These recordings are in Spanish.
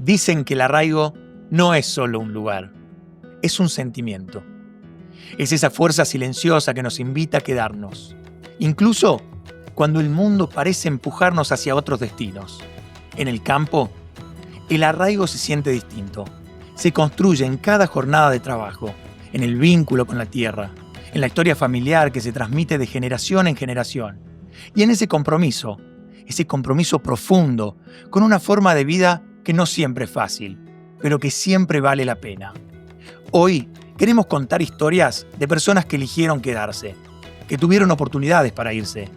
Dicen que el arraigo no es solo un lugar, es un sentimiento. Es esa fuerza silenciosa que nos invita a quedarnos, incluso cuando el mundo parece empujarnos hacia otros destinos. En el campo, el arraigo se siente distinto. Se construye en cada jornada de trabajo, en el vínculo con la tierra, en la historia familiar que se transmite de generación en generación, y en ese compromiso profundo, con una forma de vida que no siempre es fácil, pero que siempre vale la pena. Hoy queremos contar historias de personas que eligieron quedarse, que tuvieron oportunidades para irse,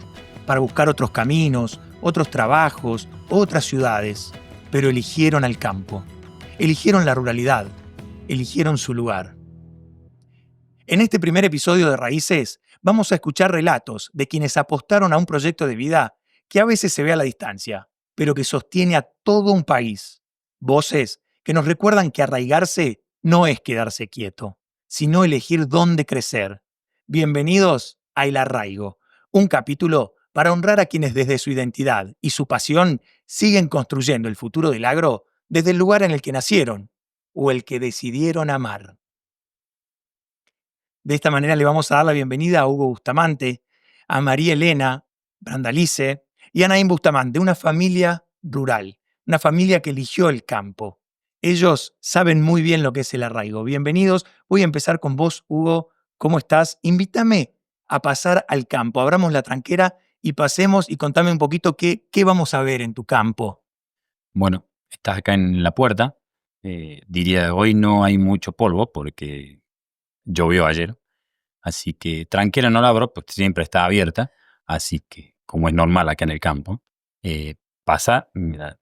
para buscar otros caminos, otros trabajos, otras ciudades, pero eligieron al campo, eligieron la ruralidad, eligieron su lugar. En este primer episodio de Raíces vamos a escuchar relatos de quienes apostaron a un proyecto de vida que a veces se ve a la distancia, pero que sostiene a todo un país. Voces que nos recuerdan que arraigarse no es quedarse quieto, sino elegir dónde crecer. Bienvenidos a El Arraigo, un capítulo para honrar a quienes desde su identidad y su pasión siguen construyendo el futuro del agro desde el lugar en el que nacieron o el que decidieron amar. De esta manera le vamos a dar la bienvenida a Hugo Bustamante, a María Elena Brandalice y a Naim Bustamante, una familia rural, una familia que eligió el campo. Ellos saben muy bien lo que es el arraigo. Bienvenidos. Voy a empezar con vos, Hugo. ¿Cómo estás? Invítame a pasar al campo. Abramos la tranquera y pasemos y contame un poquito qué vamos a ver en tu campo. Bueno, estás acá en la puerta. Diría, hoy no hay mucho polvo porque llovió ayer. Así que tranquera no la abro porque siempre está abierta. Así que, como es normal acá en el campo, pasa, mira,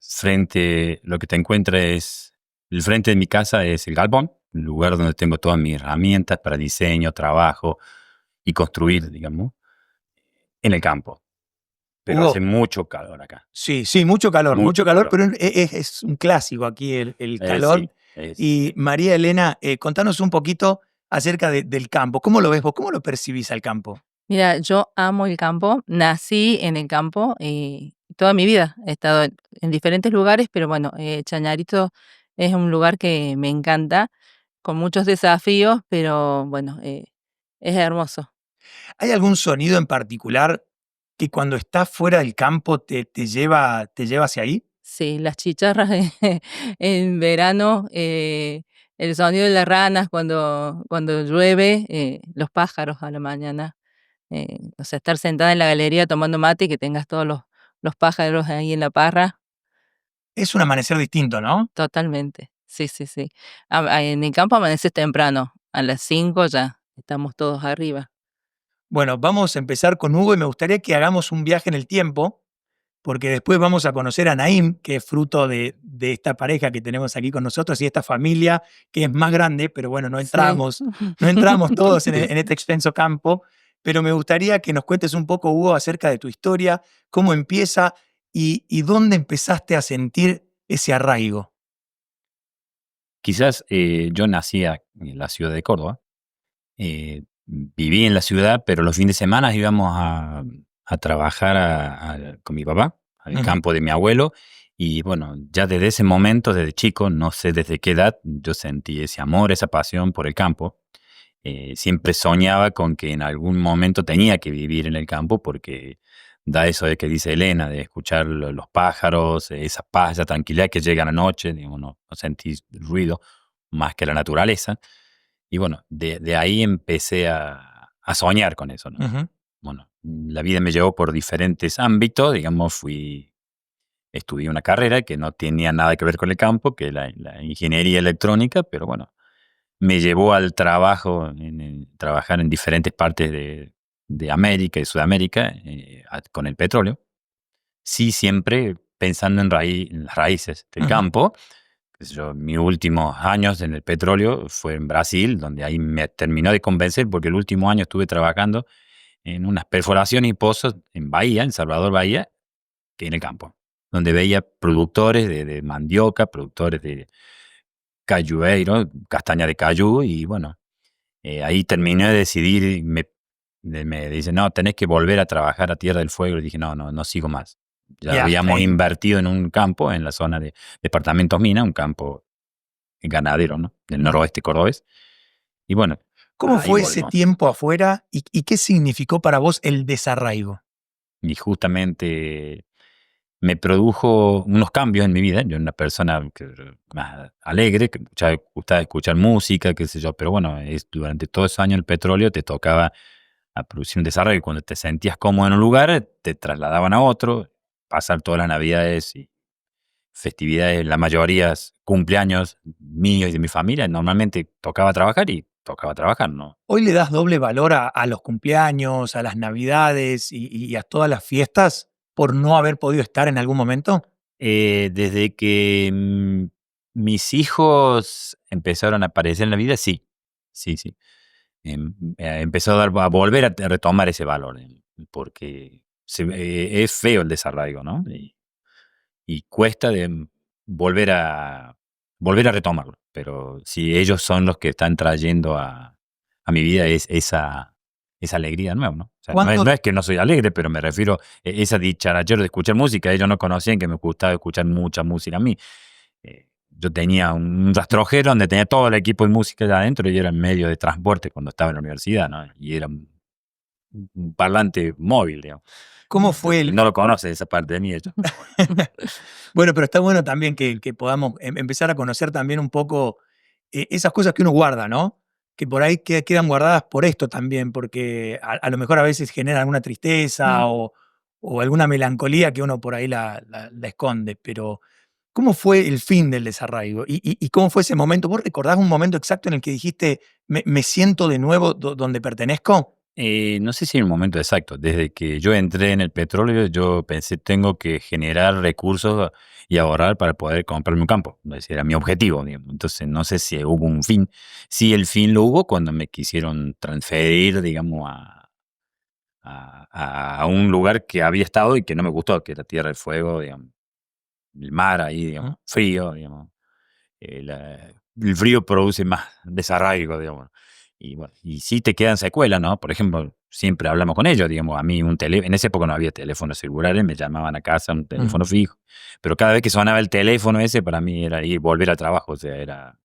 lo que te encuentras es, el frente de mi casa es el galpón, el lugar donde tengo todas mis herramientas para diseño, trabajo y construir, digamos, en el campo. Pero Hugo, hace mucho calor acá. Sí, mucho calor, pero es un clásico aquí el calor. Sí. Y María Elena, contanos un poquito acerca del campo. ¿Cómo lo ves vos? ¿Cómo lo percibís al campo? Mira, yo amo el campo, nací en el campo y toda mi vida he estado en diferentes lugares, pero bueno, Chañarito es un lugar que me encanta, con muchos desafíos, pero bueno, es hermoso. ¿Hay algún sonido en particular que cuando estás fuera del campo te lleva hacia ahí? Sí, las chicharras en verano, el sonido de las ranas cuando llueve, los pájaros a la mañana. O sea, estar sentada en la galería tomando mate y que tengas todos los pájaros ahí en la parra, Es un amanecer distinto, ¿no? totalmente. Sí, sí, sí. En el campo amaneces temprano, a las 5 ya estamos todos arriba. Bueno, vamos a empezar con Hugo y me gustaría que hagamos un viaje en el tiempo, porque después vamos a conocer a Naim, que es fruto de esta pareja que tenemos aquí con nosotros y esta familia que es más grande, pero bueno, no Sí. entramos todos en este extenso campo, pero me gustaría que nos cuentes un poco, Hugo, acerca de tu historia, cómo empieza y dónde empezaste a sentir ese arraigo. Quizás yo nací en la ciudad de Córdoba. Viví en la ciudad, pero los fines de semana íbamos a trabajar con mi papá al campo de mi abuelo. Y bueno, ya desde ese momento, desde chico, no sé desde qué edad, yo sentí ese amor, esa pasión por el campo. Siempre soñaba con que en algún momento tenía que vivir en el campo porque da eso de que dice Elena, de escuchar los pájaros, esa paz, esa tranquilidad que llega a la noche, digo, no sentís ruido más que la naturaleza. Y bueno, de ahí empecé a soñar con eso, ¿no? Uh-huh. Bueno, la vida me llevó por diferentes ámbitos, digamos, estudié una carrera que no tenía nada que ver con el campo, que es la ingeniería electrónica, pero bueno, me llevó al trabajo, trabajar en diferentes partes de América y Sudamérica con el petróleo. Sí, siempre pensando en las raíces del campo. Mis últimos años en el petróleo fue en Brasil, donde ahí me terminó de convencer, porque el último año estuve trabajando en unas perforaciones y pozos en Bahía, en Salvador Bahía, que en el campo, donde veía productores de mandioca, productores de cayueiro, castaña de cayú, y bueno, ahí terminé de decidir, me dicen, no, tenés que volver a trabajar a Tierra del Fuego, y dije, no sigo más. Ya Ya, habíamos ahí. invertido en un campo en la zona de departamentos mina, un campo ganadero, ¿no? Del noroeste cordobés. Y bueno, ¿Cómo ahí fue ese volvimos. tiempo afuera y qué significó para vos el desarraigo? Y justamente me produjo unos cambios en mi vida. Yo era una persona más alegre, que gustaba escuchar música, qué sé yo, pero bueno, durante todos esos años el petróleo te tocaba a producir un desarrollo y cuando te sentías cómodo en un lugar, te trasladaban a otro, pasar todas las navidades y festividades, la mayoría cumpleaños míos y de mi familia, normalmente tocaba trabajar y tocaba trabajar, ¿no? ¿Hoy le das doble valor a los cumpleaños, a las navidades y a todas las fiestas por no haber podido estar en algún momento? Desde que mis hijos empezaron a aparecer en la vida, sí, sí, sí. Empezó a volver a retomar ese valor, porque es feo el desarraigo, ¿no? Y cuesta volver a retomarlo. Pero si ellos son los que están trayendo a mi vida esa alegría nueva, ¿no? O sea, ¿Cuánto, no es que no soy alegre, pero me refiero a esa dicharachero de escuchar música. Ellos no conocían que me gustaba escuchar mucha música a mí. Yo tenía un rastrojero donde tenía todo el equipo de música allá adentro y era en medio de transporte cuando estaba en la universidad, ¿no? Y era un parlante móvil, digamos. cómo fue el, No lo conoce esa parte de mí, ellos. Bueno, pero está bueno también que podamos empezar a conocer también un poco esas cosas que uno guarda, ¿no? Que por ahí quedan guardadas por esto también, porque a lo mejor a veces genera alguna tristeza o alguna melancolía que uno por ahí la esconde. Pero, ¿cómo fue el fin del desarraigo? ¿Y cómo fue ese momento? ¿Vos recordás un momento exacto en el que dijiste, me siento de nuevo donde pertenezco? No sé si en el momento exacto. Desde que yo entré en el petróleo, yo pensé, tengo que generar recursos y ahorrar para poder comprarme un campo. Ese era mi objetivo, digamos. Entonces, no sé si hubo un fin. Sí, el fin lo hubo cuando me quisieron transferir, digamos, a un lugar que había estado y que no me gustó, que era Tierra del Fuego, digamos, el mar ahí, digamos, Ujú. frío, digamos. El frío produce más desarraigo, digamos. Y bueno, y sí te quedan secuelas, ¿no? Por ejemplo, siempre hablamos con ellos, digamos, a mí en esa época no había teléfonos celulares, me llamaban a casa, un Ujú. teléfono fijo, pero cada vez que sonaba el teléfono ese, para mí era ir, volver al trabajo, o sea, era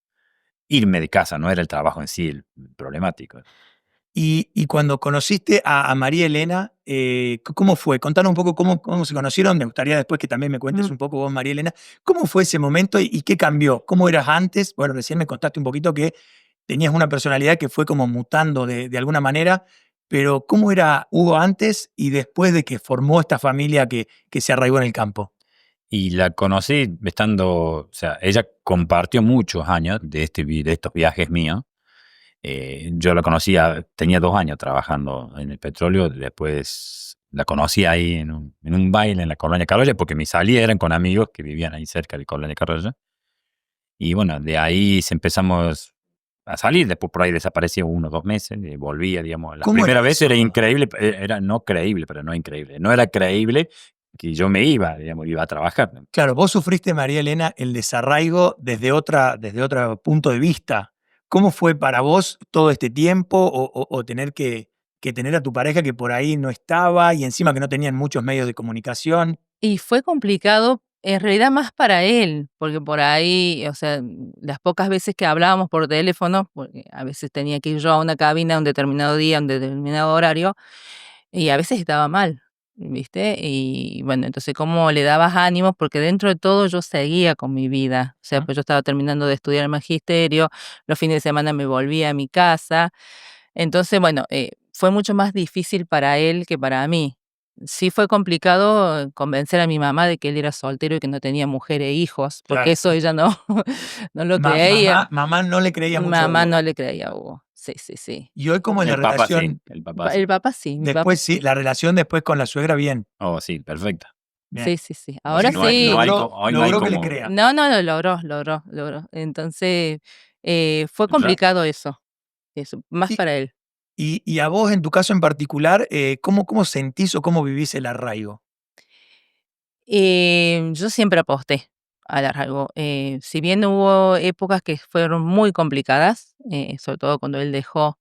irme de casa, no era el trabajo en sí el problemático. Y cuando conociste a María Elena, ¿cómo fue? Contanos un poco cómo se conocieron. Me gustaría después que también me cuentes Mm. un poco vos, María Elena. ¿Cómo fue ese momento y qué cambió? ¿Cómo eras antes? Bueno, recién me contaste un poquito que tenías una personalidad que fue como mutando de alguna manera, pero ¿cómo era Hugo antes y después de que formó esta familia que se arraigó en el campo? Y la conocí estando, o sea, ella compartió muchos años de estos viajes míos. Yo la conocía, tenía 2 años trabajando en el petróleo, después la conocí ahí en un baile en la Colonia Carolla, porque mi salida eran con amigos que vivían ahí cerca de Colonia Carolla. Y bueno, de ahí empezamos a salir, después por ahí desaparecía 1 o 2 meses, y volvía, digamos. La ¿Cómo era primera vez eso? era increíble, era no creíble, pero no increíble. No era creíble que yo me iba, digamos, iba a trabajar. Claro, vos sufriste, María Elena, el desarraigo desde otro punto de vista. ¿Cómo fue para vos todo este tiempo o tener que tener a tu pareja que por ahí no estaba y encima que no tenían muchos medios de comunicación? Y fue complicado, en realidad más para él, porque por ahí, o sea, las pocas veces que hablábamos por teléfono, porque a veces tenía que ir yo a una cabina un determinado día, un determinado horario, y a veces estaba mal, ¿viste? Y bueno, entonces, ¿cómo le dabas ánimos? Porque dentro de todo yo seguía con mi vida, o sea, ¿Mm? pues yo estaba terminando de estudiar el magisterio, los fines de semana me volvía a mi casa, entonces, bueno, fue mucho más difícil para él que para mí. Sí fue complicado convencer a mi mamá de que él era soltero y que no tenía mujer e hijos, porque Claro. eso ella no, no lo creía. Mamá no le creía mucho a Mamá Hugo. no le creía a Hugo. Sí, sí, sí. Y hoy como en la El papá sí, relación, el papá El sí. papá sí, mi papá después sí, sí. la relación después con la suegra, bien. Oh, sí, perfecta. Bien. Sí, sí, sí. O Ahora sea, Sí, sí. hoy no hay logró que le como. crea. No, no, lo logró, logró, logró. Entonces, fue complicado eso, más Y, para él. y a vos, en tu caso en particular, ¿cómo sentís o cómo vivís el arraigo? Yo siempre aposté al algo. Si bien hubo épocas que fueron muy complicadas, sobre todo cuando él dejó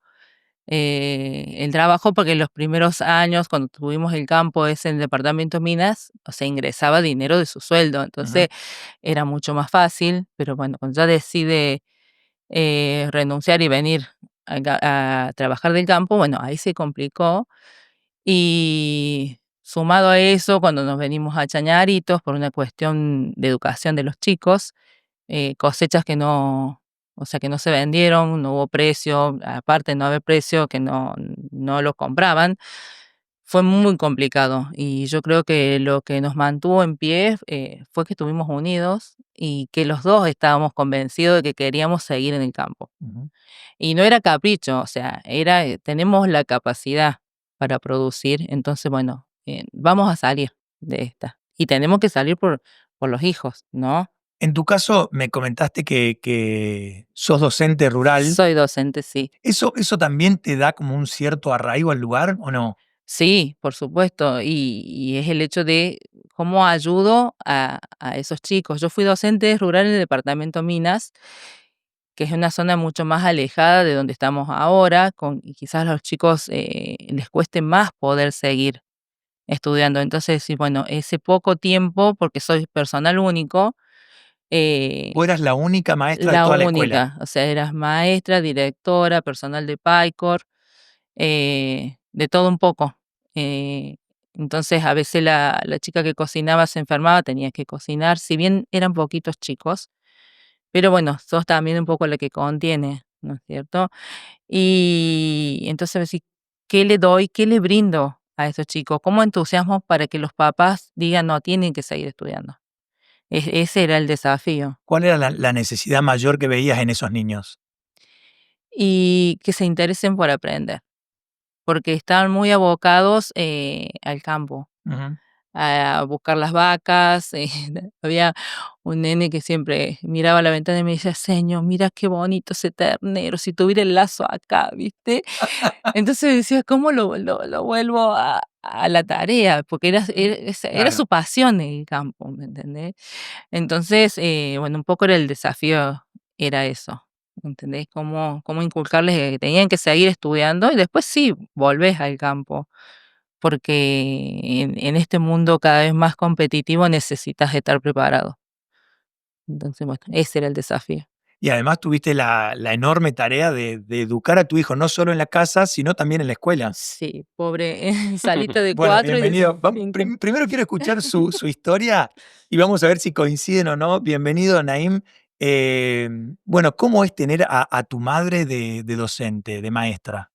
el trabajo, porque en los primeros años, cuando tuvimos el campo ese en el departamento Minas, o sea, ingresaba dinero de su sueldo, entonces era mucho más fácil, pero bueno, cuando ya decide renunciar y venir a trabajar del campo, bueno, ahí se complicó. Y sumado a eso, cuando nos venimos a Chañaritos por una cuestión de educación de los chicos, cosechas que no, o sea, que no se vendieron, no hubo precio, aparte de no haber precio, que no lo compraban, fue muy complicado. Y yo creo que lo que nos mantuvo en pie fue que estuvimos unidos y que los dos estábamos convencidos de que queríamos seguir en el campo. Ujú. Y no era capricho, o sea, era, tenemos la capacidad para producir, entonces, bueno, vamos a salir de esta. Y tenemos que salir por los hijos, ¿no? En tu caso, me comentaste que sos docente rural. Soy docente, sí. ¿Eso también te da como un cierto arraigo al lugar o no? Sí, por supuesto. Y es el hecho de cómo ayudo a esos chicos. Yo fui docente rural en el departamento Minas, que es una zona mucho más alejada de donde estamos ahora, y quizás a los chicos les cueste más poder seguir estudiando. Entonces, sí, bueno, ese poco tiempo, porque soy personal único, Vos eras la única maestra de la toda la escuela. única, o sea, eras maestra, directora, personal de PyCor, de todo un poco. Eh, entonces, a veces la chica que cocinaba se enfermaba, tenía que cocinar, si bien eran poquitos chicos, pero bueno, sos también un poco la que contiene, ¿no es cierto? Y entonces, decir, ¿qué le doy? ¿Qué le brindo a estos chicos? ¿Cómo entusiasmo para que los papás digan, no, tienen que seguir estudiando? Ese era el desafío. ¿Cuál era la necesidad mayor que veías en esos niños? Y que se interesen por aprender, porque estaban muy abocados al campo, Ujú. a buscar las vacas. Había un nene que siempre miraba a la ventana y me decía, Señor, mira qué bonito ese ternero, si tuviera el lazo acá, ¿viste? Entonces decía, ¿cómo lo vuelvo a la tarea? Porque era Claro. su pasión el campo, ¿me entendés? Entonces, bueno, un poco era el desafío, era eso, ¿entendés? Cómo inculcarles que tenían que seguir estudiando y después sí, volvés al campo, porque en este mundo cada vez más competitivo necesitas estar preparado. Entonces, bueno, ese era el desafío. Y además tuviste la enorme tarea de educar a tu hijo, no solo en la casa, sino también en la escuela. Sí, pobre Salito de Bueno, 4 y de bienvenido. 5. Primero quiero escuchar su historia y vamos a ver si coinciden o no. Bienvenido, Naim. Eh, bueno, ¿cómo es tener a tu madre de docente, de maestra?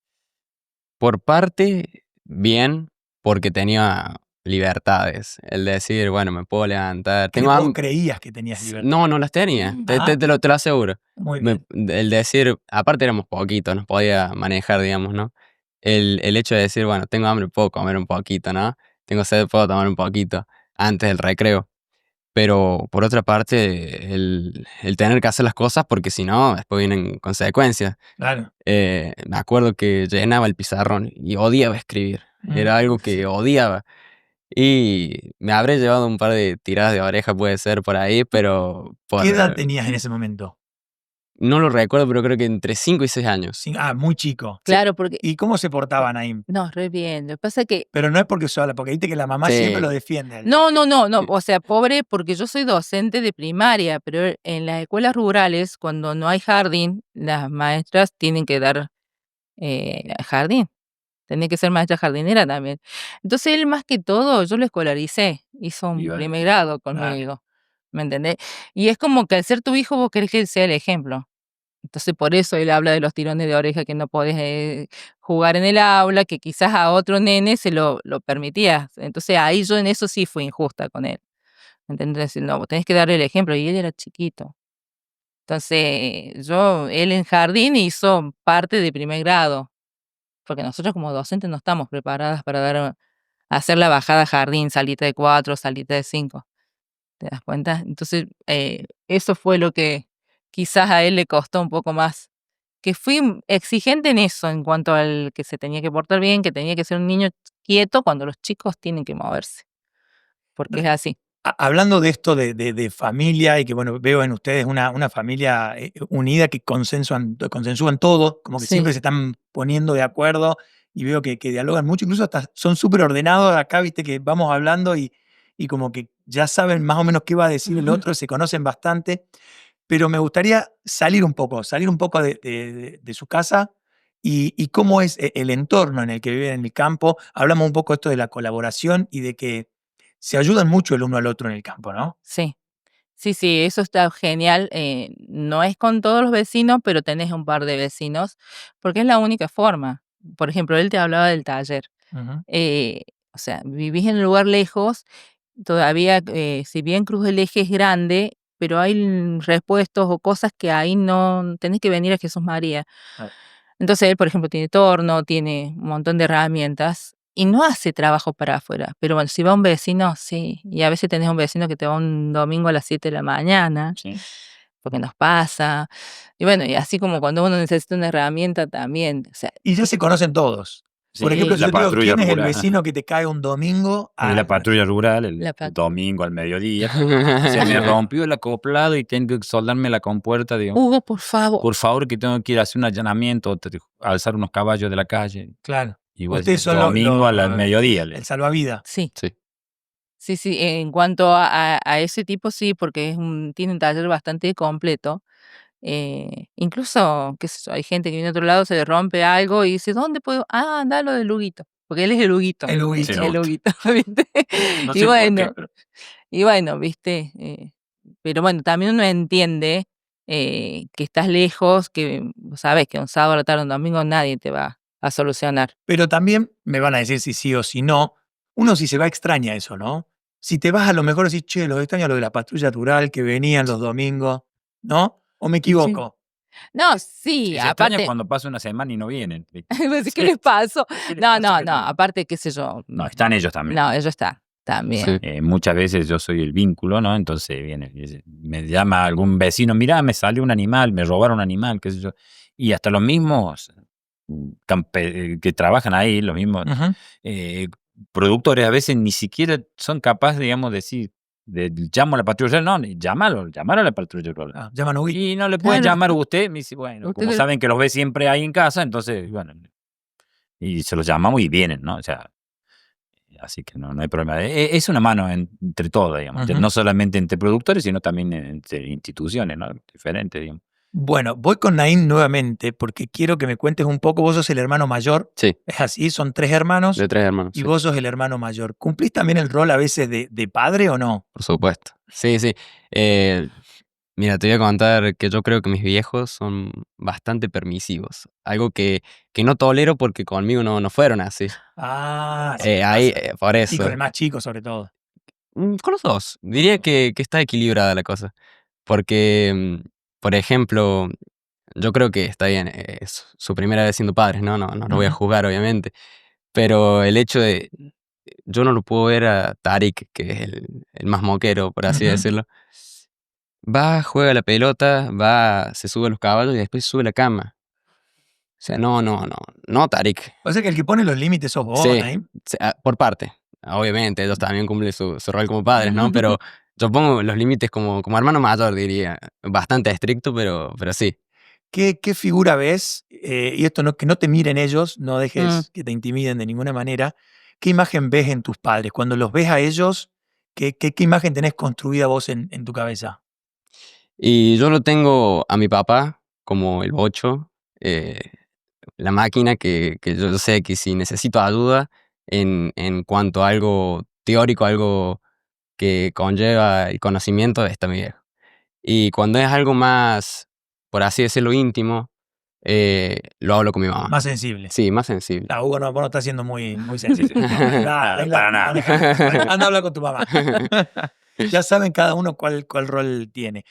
Por parte, bien, porque tenía libertades. El decir, bueno, me puedo levantar. ¿Vos creías que tenías libertad? No, no las tenía, Ah, te lo aseguro. muy bien. El decir, aparte éramos poquitos, nos podía manejar, digamos, ¿no? El hecho de decir, bueno, tengo hambre, puedo comer un poquito, ¿no? Tengo sed, puedo tomar un poquito antes del recreo. Pero por otra parte, el tener que hacer las cosas porque si no, después vienen consecuencias. Claro. Me acuerdo que llenaba el pizarrón y odiaba escribir. Era algo que odiaba. Y me habré llevado un par de tiradas de oreja, puede ser, por ahí, pero ¿Qué edad tenías en ese momento? no lo recuerdo, pero creo que entre 5 y 6 años. Muy chico. Sí. Claro, porque ¿Y cómo se portaba Naim? no, re bien. Lo que pasa es que Pero no es porque sola, porque viste que la mamá siempre Sí. lo defiende. no, o sea, pobre, porque yo soy docente de primaria, pero en las escuelas rurales, cuando no hay jardín, las maestras tienen que dar jardín, tiene que ser maestra jardinera también. Entonces él más que todo, yo lo escolaricé, hizo un Iba- primer grado conmigo, ¿me entendés? Y es como que al ser tu hijo vos querés que él sea el ejemplo. Entonces por eso él habla de los tirones de oreja, que no podés jugar en el aula, que quizás a otro nene se lo permitías. Entonces ahí yo en eso sí fui injusta con él. ¿Me entendés? No, vos tenés que darle el ejemplo. Y él era chiquito. Entonces él en jardín hizo parte de primer grado, porque nosotros como docentes no estamos preparadas para hacer la bajada a jardín, salita de 4, salita de 5. ¿Te das cuenta? Entonces, eso fue lo que quizás a él le costó un poco más. Que fui exigente en eso, en cuanto al que se tenía que portar bien, que tenía que ser un niño quieto cuando los chicos tienen que moverse, porque es así. Hablando de esto de familia y que, bueno, veo en ustedes una familia unida que consensúan todo, como que siempre Sí. se están poniendo de acuerdo y veo que dialogan mucho, incluso hasta son súper ordenados acá, viste, que vamos hablando y como que ya saben más o menos qué va a decir el otro, se conocen bastante, pero me gustaría salir un poco de su casa y cómo es el entorno en el que viven en el campo. Hablamos un poco esto de la colaboración y de que se ayudan mucho el uno al otro en el campo, ¿no? Sí. Sí, sí, eso está genial. No es con todos los vecinos, pero tenés un par de vecinos, porque es la única forma. Por ejemplo, él te hablaba del taller. Ujú. Eh, o sea, vivís en un lugar lejos, todavía, si bien Cruz del Eje es grande, pero hay repuestos o cosas que ahí no tenés que venir a Jesús María. Claro. Entonces él, por ejemplo, tiene torno, tiene un montón de herramientas y no hace trabajo para afuera. Pero bueno, si va un vecino, sí. Y a veces tenés un vecino que te va un domingo a las 7 de la mañana, Sí. porque nos pasa. Y bueno, y así como cuando uno necesita una herramienta también. O sea, Y ya se conocen todos. Por Sí, ejemplo, si la yo te digo, patrulla ¿quién es el rural. vecino que te cae un domingo? Y la patrulla rural el La pat- domingo al mediodía. Se me rompió el acoplado y tengo que soldarme la compuerta. Digo, Hugo, por favor. por favor, que tengo que ir a hacer un allanamiento, alzar unos caballos de la calle. Claro. Y bueno, Ustedes son domingo al mediodía. el salvavidas. Sí. Sí. Sí, sí, en cuanto a ese tipo, sí, porque tiene un taller bastante completo. Incluso, qué sé yo, hay gente que viene de otro lado, se le rompe algo y dice, ¿dónde puedo? Ah, anda lo del Huguito, porque él es el Huguito. El Sí, Huguito. no. El Huguito, ¿viste? No Y sé por qué, bueno, pero y bueno, ¿viste? Pero bueno, también uno entiende que estás lejos, que sabes que un sábado a la tarde, un domingo, nadie te va a solucionar. Pero también me van a decir si sí o si no. Uno si se va extraña eso, ¿no? Si te vas a lo mejor decís, che, los extraño lo de la patrulla rural que venían los domingos, ¿no? ¿O me Sí. equivoco? No, sí, si se extraña aparte, cuando pasa una semana y no vienen. ¿viste? ¿qué Sí. les pasó? ¿Qué les No, pasa no, que no, aparte, qué sé yo. No, están ellos también. No, ellos están también. Sí. Muchas veces yo soy el vínculo, ¿no? Entonces viene, me llama algún vecino, mirá, me salió un animal, me robaron un animal, qué sé yo. Y hasta los mismos que trabajan ahí, los mismos Ujú. productores, a veces ni siquiera son capaces, digamos, de decir, llamo a la patrulla, no, llamalo a la patrulla. Ah, llaman a Huguito. Y no le pueden Claro. llamar a usted, me dice, bueno, Usted como le- saben que los ve siempre ahí en casa, entonces, bueno, y se los llamamos y vienen, ¿no? O sea, así que no hay problema. Es una mano entre todos, digamos. Ujú. No solamente entre productores, sino también entre instituciones, ¿no? Diferentes, digamos. Bueno, voy con Naín nuevamente porque quiero que me cuentes un poco. Vos sos el hermano mayor, Sí, es así, son 3 hermanos de 3 hermanos. y Sí, vos sos el hermano mayor. ¿Cumplís también el rol a veces de padre o no? por supuesto. Sí, sí. Mira, te voy a contar que yo creo que mis viejos son bastante permisivos. Algo que no tolero porque conmigo no fueron así. Ah, sí, Ahí, pasa. por Y eso. con el más chico sobre todo. Con los dos. Diría que está equilibrada la cosa. Porque, por ejemplo, yo creo que está bien, es su primera vez siendo padres, ¿no? No lo voy a Ujú. juzgar, obviamente. Pero el hecho de. Yo no lo puedo ver a Tarik, que es el más moquero, por así Ujú. decirlo. Va, juega la pelota, va, se sube a los caballos y después sube a la cama. O sea, no, Tarik. O sea que el que pone los límites sos vos, Sí, Naín. por parte. Obviamente, ellos también cumplen su rol como padres, ¿no? Pero yo pongo los límites como hermano mayor, diría. Bastante estricto, pero sí. ¿Qué figura ves? Y esto no, que no te miren ellos, no Mm. dejes que te intimiden de ninguna manera. ¿Qué imagen ves en tus padres? Cuando los ves a ellos, ¿qué imagen tenés construida vos en tu cabeza? Y yo lo tengo a mi papá como el bocho, la máquina que yo sé que si necesito ayuda en cuanto a algo teórico, algo que conlleva el conocimiento, está mi viejo. Y cuando es algo más, por así decirlo, íntimo, lo hablo con mi mamá. Más sensible. Sí, más sensible. No, Hugo, no, vos no estás siendo muy sensible. Para nada. Anda a hablar con tu mamá. Ya saben cada uno cuál rol tiene.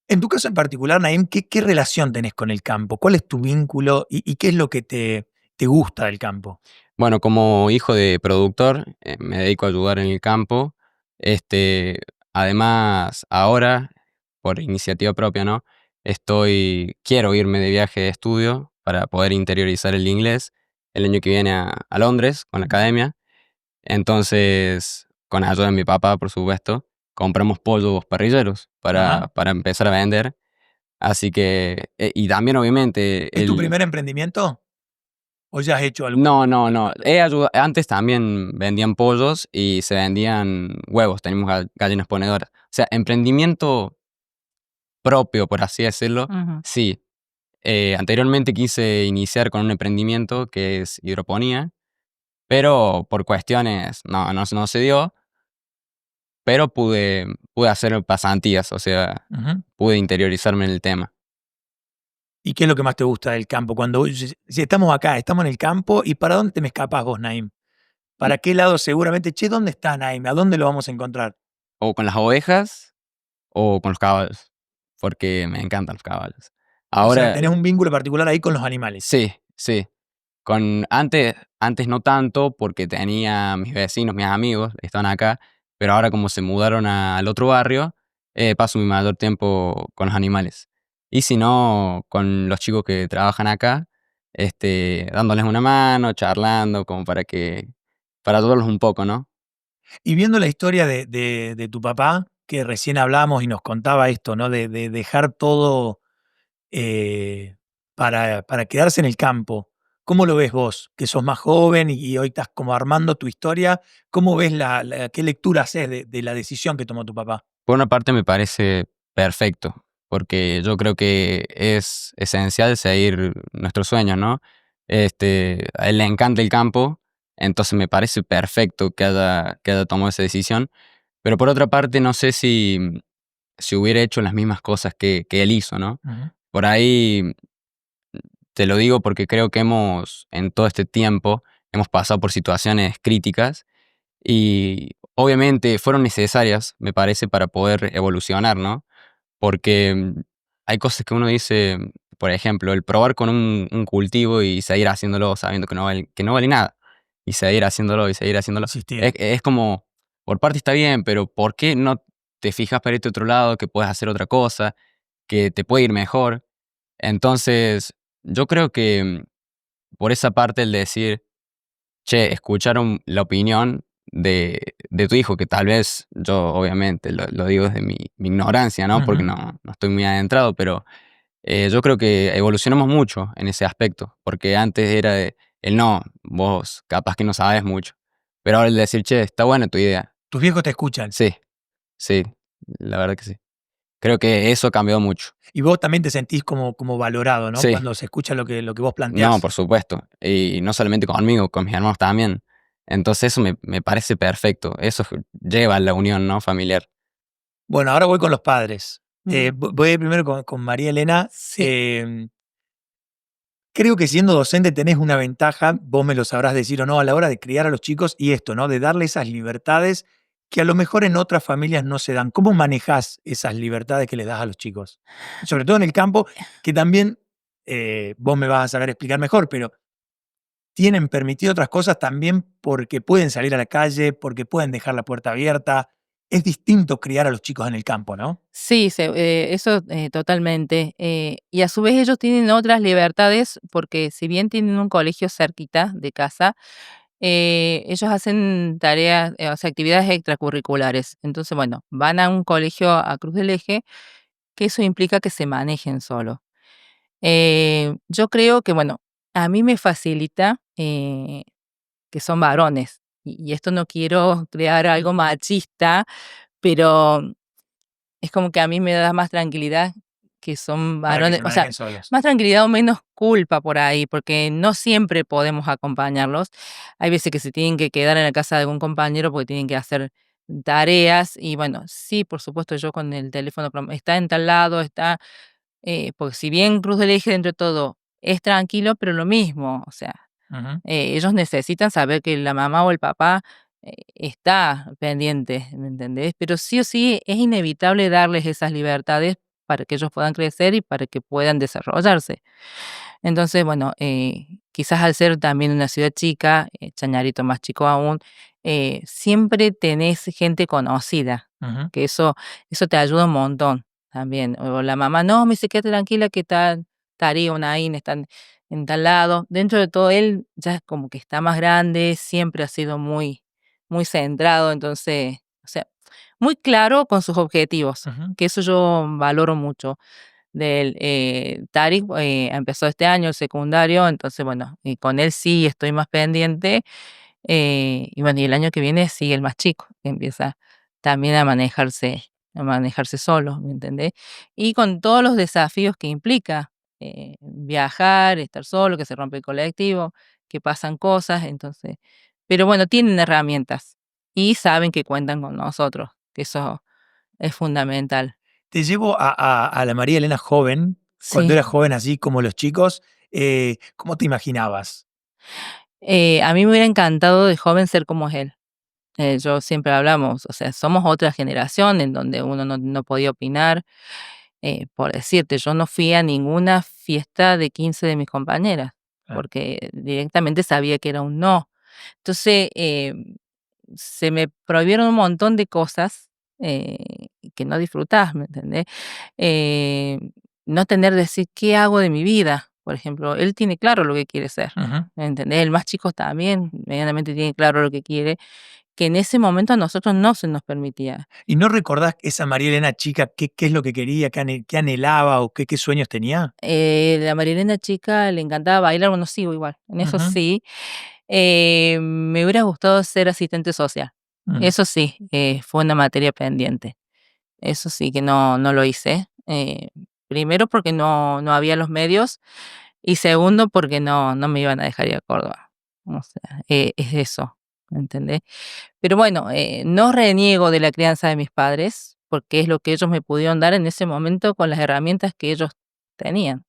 En tu caso en particular, Naim, ¿qué relación tenés con el campo? ¿Cuál es tu vínculo y qué es lo que te gusta del campo? Bueno, como hijo de productor, me dedico a ayudar en el campo. Además, ahora, por iniciativa propia, ¿no? Quiero irme de viaje de estudio para poder interiorizar el inglés el año que viene a Londres con la academia. Entonces, con ayuda de mi papá, por supuesto, compramos pollos parrilleros Ajá. para empezar a vender. Así que, y también obviamente ¿Es tu primer emprendimiento? ¿O ya has hecho algo? No. Antes también vendían pollos y se vendían huevos, teníamos gallinas ponedoras. O sea, emprendimiento propio, por así decirlo, Ujú. sí. Anteriormente quise iniciar con un emprendimiento que es hidroponía, pero por cuestiones no se dio, pero pude hacer pasantías, o sea, Ujú. pude interiorizarme en el tema. ¿Y qué es lo que más te gusta del campo? Si estamos acá, estamos en el campo, ¿y para dónde te me escapas vos, Naim? ¿Para qué lado seguramente? Che, ¿dónde está Naim? ¿A dónde lo vamos a encontrar? O con las ovejas o con los caballos, porque me encantan los caballos. O sea, Ahora, tenés un vínculo particular ahí con los animales. sí. Antes no tanto, porque tenía mis vecinos, mis amigos, estaban acá, pero ahora como se mudaron al otro barrio, paso mi mayor tiempo con los animales. Y si no, con los chicos que trabajan acá, dándoles una mano, charlando, como para ayudarlos un poco, ¿no? Y viendo la historia de tu papá, que recién hablamos y nos contaba esto, ¿no? De dejar todo eh, para quedarse en el campo. ¿Cómo lo ves vos, que sos más joven y hoy estás como armando tu historia? ¿Cómo ves qué lectura haces de la decisión que tomó tu papá? Por una parte me parece perfecto, porque yo creo que es esencial seguir nuestros sueños, ¿no? A él le encanta el campo, entonces me parece perfecto que haya tomado esa decisión. Pero por otra parte, no sé si hubiera hecho las mismas cosas que él hizo, ¿no? Ujú. Por ahí te lo digo porque creo que en todo este tiempo, hemos pasado por situaciones críticas y obviamente fueron necesarias, me parece, para poder evolucionar, ¿no? Porque hay cosas que uno dice, por ejemplo, el probar con un cultivo y seguir haciéndolo sabiendo que no vale nada. Y seguir haciéndolo y seguir haciéndolo. Insistir. Es como, por parte está bien, pero ¿por qué no te fijas para este otro lado, que puedes hacer otra cosa, que te puede ir mejor? Entonces, yo creo que por esa parte el decir, che, escucharon la opinión de tu hijo, que tal vez yo obviamente lo digo desde mi ignorancia, ¿no? Porque Ujú. no estoy muy adentrado, pero yo creo que evolucionamos mucho en ese aspecto, porque antes era el no, vos capaz que no sabes mucho, pero ahora el decir, che, está buena tu idea. Tus viejos te escuchan. Sí, sí, la verdad que sí. Creo que eso cambió mucho. Y vos también te sentís como valorado, ¿no? Sí, Cuando se escucha lo que vos no, planteás. por supuesto. Y no solamente conmigo, con mis hermanos también. Entonces eso me parece perfecto. Eso lleva a la unión, ¿no? Familiar. Bueno, ahora voy con los padres. Mm. Voy a ir primero con María Elena. Sí. Creo que siendo docente tenés una ventaja, vos me lo sabrás decir o no, a la hora de criar a los chicos y esto, ¿no? De darle esas libertades que a lo mejor en otras familias no se dan. ¿Cómo manejás esas libertades que les das a los chicos? Sobre todo en el campo, que también vos me vas a saber explicar mejor, pero tienen permitido otras cosas también porque pueden salir a la calle, porque pueden dejar la puerta abierta. Es distinto criar a los chicos en el campo, ¿no? Sí, eso totalmente. Y a su vez ellos tienen otras libertades porque si bien tienen un colegio cerquita de casa, ellos hacen tareas, o sea, actividades extracurriculares. Entonces, bueno, van a un colegio a Cruz del Eje, que eso implica que se manejen solos. Yo creo que, bueno, a mí me facilita que son varones. Y esto no quiero crear algo machista, pero es como que a mí me da más tranquilidad que son Para que varones, se o sea, manejen solos. más tranquilidad o menos culpa por ahí, porque no siempre podemos acompañarlos. Hay veces que se tienen que quedar en la casa de algún compañero porque tienen que hacer tareas y bueno, sí, por supuesto, yo con el teléfono está en tal lado, está, porque si bien Cruz del Eje dentro de todo es tranquilo, pero lo mismo, o sea, Ujú. ellos necesitan saber que la mamá o el papá está pendiente, ¿me entendés? Pero sí o sí es inevitable darles esas libertades para que ellos puedan crecer y para que puedan desarrollarse. Entonces, bueno, quizás al ser también una ciudad chica, Chañarito más chico aún, siempre tenés gente conocida, Ujú. que eso te ayuda un montón también. O la mamá, no, me dice, quédate tranquila que tal Tari o Nain están en tal lado. Dentro de todo, él ya es como que está más grande, siempre ha sido muy, muy centrado, entonces, o sea, muy claro con sus objetivos, Ujú. que eso yo valoro mucho. Tarik empezó este año el secundario, entonces bueno, y con él sí estoy más pendiente. Y bueno, y el año que viene sigue el más chico, que empieza también a manejarse solo, ¿me entendés? Y con todos los desafíos que implica viajar, estar solo, que se rompe el colectivo, que pasan cosas, entonces, pero bueno, tienen herramientas y saben que cuentan con nosotros, que eso es fundamental. Te llevo a la María Elena joven, cuando Sí. era joven así como los chicos, ¿cómo te imaginabas? A mí me hubiera encantado de joven ser como él. Yo siempre hablamos, o sea, somos otra generación en donde uno no podía opinar. Por decirte, yo no fui a ninguna fiesta de 15 de mis compañeras, Ah, porque directamente sabía que era un no. Entonces, se me prohibieron un montón de cosas que no disfrutás, ¿me entendés? Eh, no tener decir qué hago de mi vida. Por ejemplo, él tiene claro lo que quiere ser, ujú. ¿me entendés? El más chico también medianamente tiene claro lo que quiere, que en ese momento a nosotros no se nos permitía. ¿Y no recordás esa María Elena chica, qué es lo que quería, qué anhelaba o qué sueños tenía? La Marilena chica le encantaba bailar, bueno, sigo igual, en eso Ujú, sí. Me hubiera gustado ser asistente social. mm, Eso sí, fue una materia pendiente. Eso sí que no lo hice. Primero porque no había los medios y segundo porque no me iban a dejar ir a Córdoba. O sea, es eso, ¿entendés? Pero bueno, no reniego de la crianza de mis padres, porque es lo que ellos me pudieron dar en ese momento con las herramientas que ellos tenían.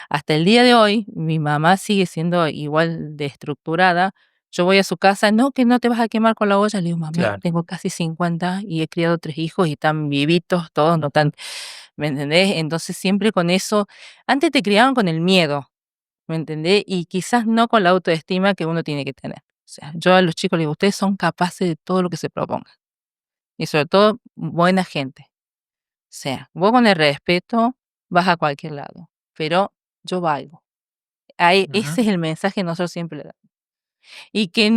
Hasta el día de hoy, mi mamá sigue siendo igual de estructurada. Yo voy a su casa, no, que no te vas a quemar con la olla. Le digo, mami, claro. tengo casi 50 y he criado 3 hijos y están vivitos, todos no están, ¿me entendés? Entonces siempre con eso, antes te criaban con el miedo, ¿me entendés? Y quizás no con la autoestima que uno tiene que tener. O sea, yo a los chicos les digo, ustedes son capaces de todo lo que se propongan. Y sobre todo, buena gente. O sea, vos con el respeto vas a cualquier lado, pero yo valgo. Ahí, Ujú. ese es el mensaje que nosotros siempre le damos. Y que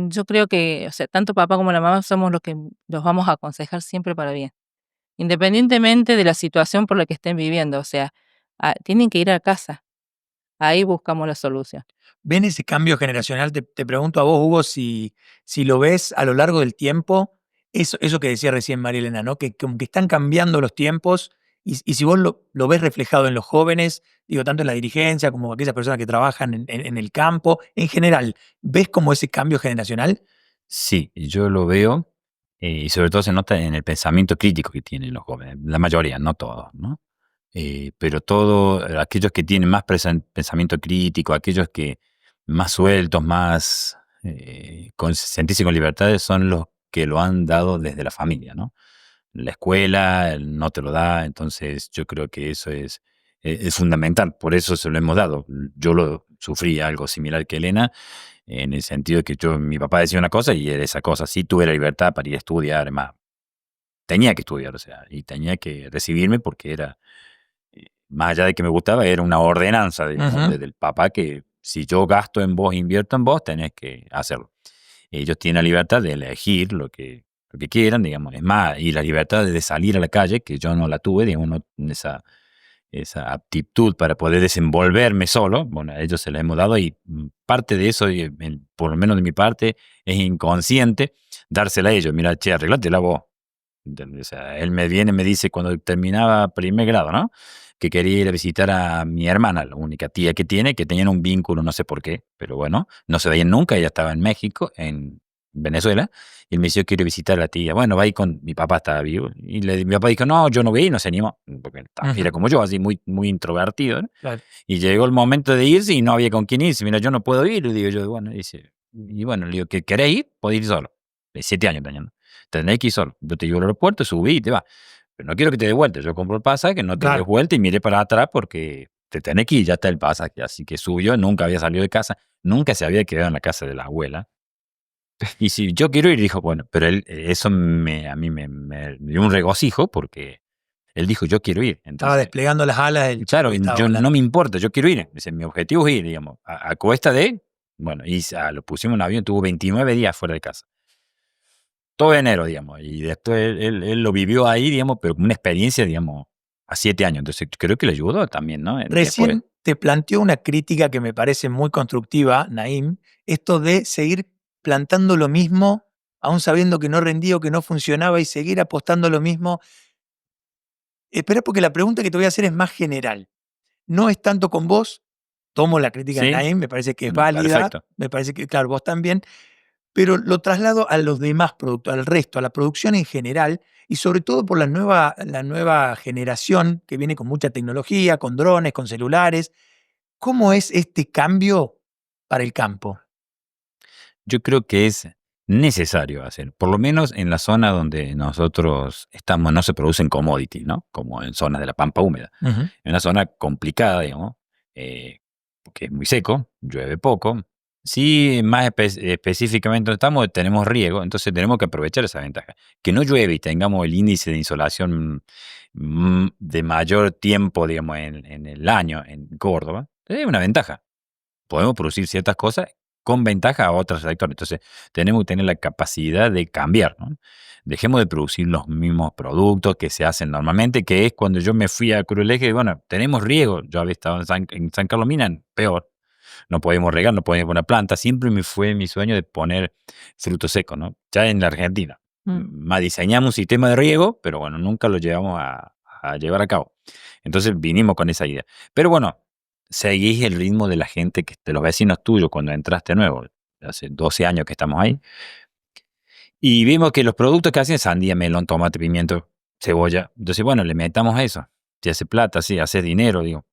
yo creo que, o sea, tanto papá como la mamá somos los que los vamos a aconsejar siempre para bien, independientemente de la situación por la que estén viviendo. O sea, tienen que ir a casa. Ahí buscamos la solución. ¿Ven ese cambio generacional? Te pregunto a vos, Hugo, si lo ves a lo largo del tiempo, eso que decía recién María Elena, ¿no? Que como que están cambiando los tiempos y si vos lo ves reflejado en los jóvenes, digo, tanto en la dirigencia como aquellas personas que trabajan en el campo, en general, ¿ves como ese cambio generacional? Sí, yo lo veo, y sobre todo se nota en el pensamiento crítico que tienen los jóvenes, la mayoría, no todos, ¿no? Pero aquellos que tienen más pensamiento crítico, aquellos que más sueltos, más sentirse con libertades, son los que lo han dado desde la familia, ¿no? La escuela no te lo da, entonces yo creo que eso es fundamental, por eso se lo hemos dado. Yo lo sufrí algo similar que Elena, en el sentido de que mi papá decía una cosa y era esa cosa. Sí tuve la libertad para ir a estudiar, además, tenía que estudiar, o sea, y tenía que recibirme porque era, más allá de que me gustaba, era una ordenanza, digamos, Ujú. desde el papá que si yo gasto en vos, invierto en vos, tenés que hacerlo. Ellos tienen la libertad de elegir lo que quieran, digamos, es más, y la libertad de salir a la calle, que yo no la tuve, digamos, esa aptitud para poder desenvolverme solo, bueno, a ellos se les hemos dado y parte de eso, por lo menos de mi parte, es inconsciente dársela a ellos. Mira, che, arreglátela vos. ¿Entendés? O sea, él me viene y me dice cuando terminaba primer grado, ¿no? Que quería ir a visitar a mi hermana, la única tía que tiene, que tenían un vínculo, no sé por qué, pero bueno, no se veían nunca, ella estaba en México, en Venezuela, y él me dice, yo quiero visitar a la tía. Bueno, va ahí con mi papá, estaba vivo, y mi papá dijo, no, yo no voy, y no se animó, porque era Ujú. como yo, así muy, muy introvertido, ¿no? Claro. Y llegó el momento de irse y no había con quién irse, mira, yo no puedo ir, le digo yo, bueno, dice, y bueno, le digo, ¿querés ir? Podés ir solo. De 7 años tenía, ¿no? Tenés que ir solo. Yo te llevo al aeropuerto, subí y te vas. Pero no quiero que te dé vuelta. Yo compro el pasaje, no te des Claro. vuelta y mire para atrás porque te tenés que ir, ya está el pasaje. Así que subió, nunca había salido de casa, nunca se había quedado en la casa de la abuela. Y si yo quiero ir, dijo, bueno, pero él, eso a mí me dio un regocijo porque él dijo, yo quiero ir. Estaba Entonces, desplegando las alas del chico claro, que estaba yo no volando. me importa, yo quiero ir. Dice, mi objetivo es ir, digamos, a cuesta de, bueno, y lo pusimos en un avión, tuvo 29 días fuera de casa. todo enero, digamos. Y después él lo vivió ahí, digamos, pero como una experiencia, digamos, a 7 años. Entonces creo que le ayudó también, ¿no? Después. Recién te planteó una crítica que me parece muy constructiva, Naim, esto de seguir plantando lo mismo, aún sabiendo que no rendía o que no funcionaba y seguir apostando lo mismo. Espera, porque la pregunta que te voy a hacer es más general. No es tanto con vos, tomo la crítica de Sí, Naim, me parece que es válida, perfecto. me parece que, claro, vos también, pero lo traslado a los demás productos, al resto, a la producción en general, y sobre todo por la nueva generación que viene con mucha tecnología, con drones, con celulares. ¿Cómo es este cambio para el campo? Yo creo que es necesario hacer, por lo menos en la zona donde nosotros estamos, no se producen commodities, ¿no? Como en zonas de la pampa húmeda. Ujú. Es una zona complicada, digamos, porque es muy seco, llueve poco. Sí, más específicamente donde estamos, tenemos riego, entonces tenemos que aprovechar esa ventaja. Que no llueve y tengamos el índice de insolación de mayor tiempo, digamos, en el año en Córdoba, es una ventaja. Podemos producir ciertas cosas con ventaja a otros sectores. Entonces, tenemos que tener la capacidad de cambiar, ¿no? Dejemos de producir los mismos productos que se hacen normalmente, que es cuando yo me fui a Curuleje, bueno, tenemos riego. Yo había estado en San Carlos Minan, peor. No podíamos regar, no podíamos poner planta. Siempre me fue mi sueño de poner fruto seco, ¿no? Ya en la Argentina. Más diseñamos un sistema de riego, pero bueno, nunca lo llevamos a llevar a cabo. Entonces vinimos con esa idea. Pero bueno, seguís el ritmo de la gente, de los vecinos tuyos cuando entraste nuevo. Hace 12 años que estamos ahí. Y vimos que los productos que hacen sandía, melón, tomate, pimiento, cebolla. Entonces, bueno, le metamos eso. Si hace plata, sí, hace dinero, digo.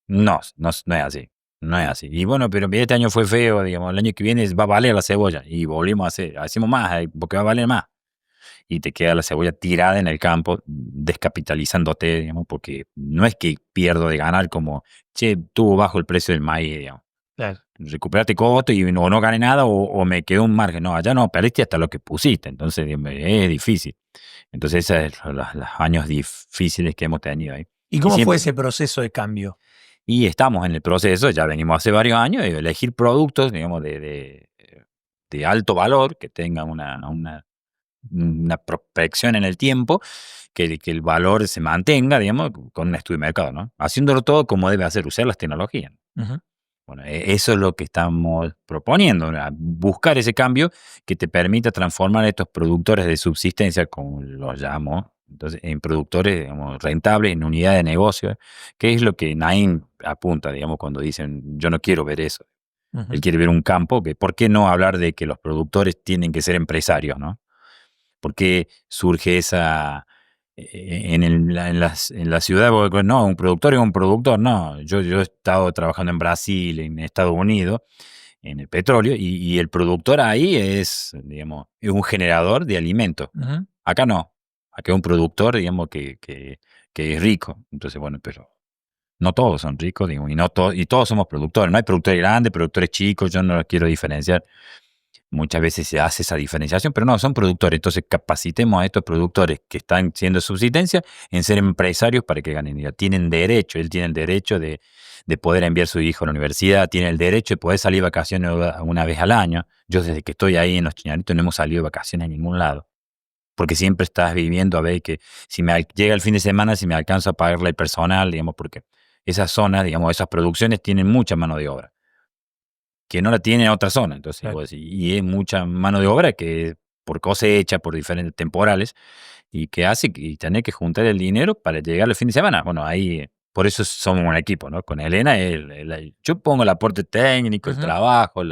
No es así. No es así. Y bueno, pero este año fue feo, digamos. El año que viene va a valer la cebolla. Y volvimos a hacer, hacemos más, porque va a valer más. Y te queda la cebolla tirada en el campo, descapitalizándote, digamos, porque no es que pierdo de ganar como, che, tuvo bajo el precio del maíz, digamos. Claro. Recuperaste costo y no gané nada o me quedó un margen. No, allá no, perdiste hasta lo que pusiste. Entonces es difícil. Entonces esos son los años difíciles que hemos tenido ahí. ¿Y cómo siempre- fue ese proceso de cambio? Y estamos en el proceso, ya venimos hace varios años, de elegir productos, digamos, de alto valor, que tengan una prospección en el tiempo, que el valor se mantenga, digamos, con un estudio de mercado, ¿no? Haciéndolo todo como debe hacer, usar las tecnologías. Ujú. Bueno, eso es lo que estamos proponiendo, ¿no? Buscar ese cambio que te permita transformar estos productores de subsistencia, como los llamo, entonces, en productores, digamos, rentables, en unidad de negocio, que es lo que Naim apunta, digamos, cuando dicen, yo no quiero ver eso. Ujú. Él quiere ver un campo, que ¿por qué no hablar de que los productores tienen que ser empresarios, ¿no? ¿Por qué surge esa en la ciudad? Porque no, un productor es un productor, no. Yo he estado trabajando en Brasil, en Estados Unidos, en el petróleo, y el productor ahí es, digamos, es un generador de alimentos. Ujú. Acá no. Acá es un productor, digamos, que es rico. Entonces, bueno, pero no todos son ricos, digamos, y todos somos productores. No hay productores grandes, productores chicos, yo no los quiero diferenciar. Muchas veces se hace esa diferenciación, pero no, son productores. Entonces capacitemos a estos productores que están siendo subsistencia en ser empresarios para que ganen dinero. Tienen derecho, él tiene el derecho de poder enviar a su hijo a la universidad, tiene el derecho de poder salir de vacaciones una vez al año. Yo desde que estoy ahí en Los Chiñaritos no hemos salido de vacaciones a ningún lado. Porque siempre estás viviendo a ver que si llega el fin de semana, si me alcanzo a pagarle el personal, digamos, porque esas zonas, digamos, esas producciones tienen mucha mano de obra que no la tiene en otra zona. Entonces, Claro. vos decís, y es mucha mano de obra que por cosecha, por diferentes temporales, y que hace y tener que juntar el dinero para llegar al fin de semana. Bueno, ahí, por eso somos un equipo, ¿no? Con Elena, yo pongo el aporte técnico, el Ujú. trabajo,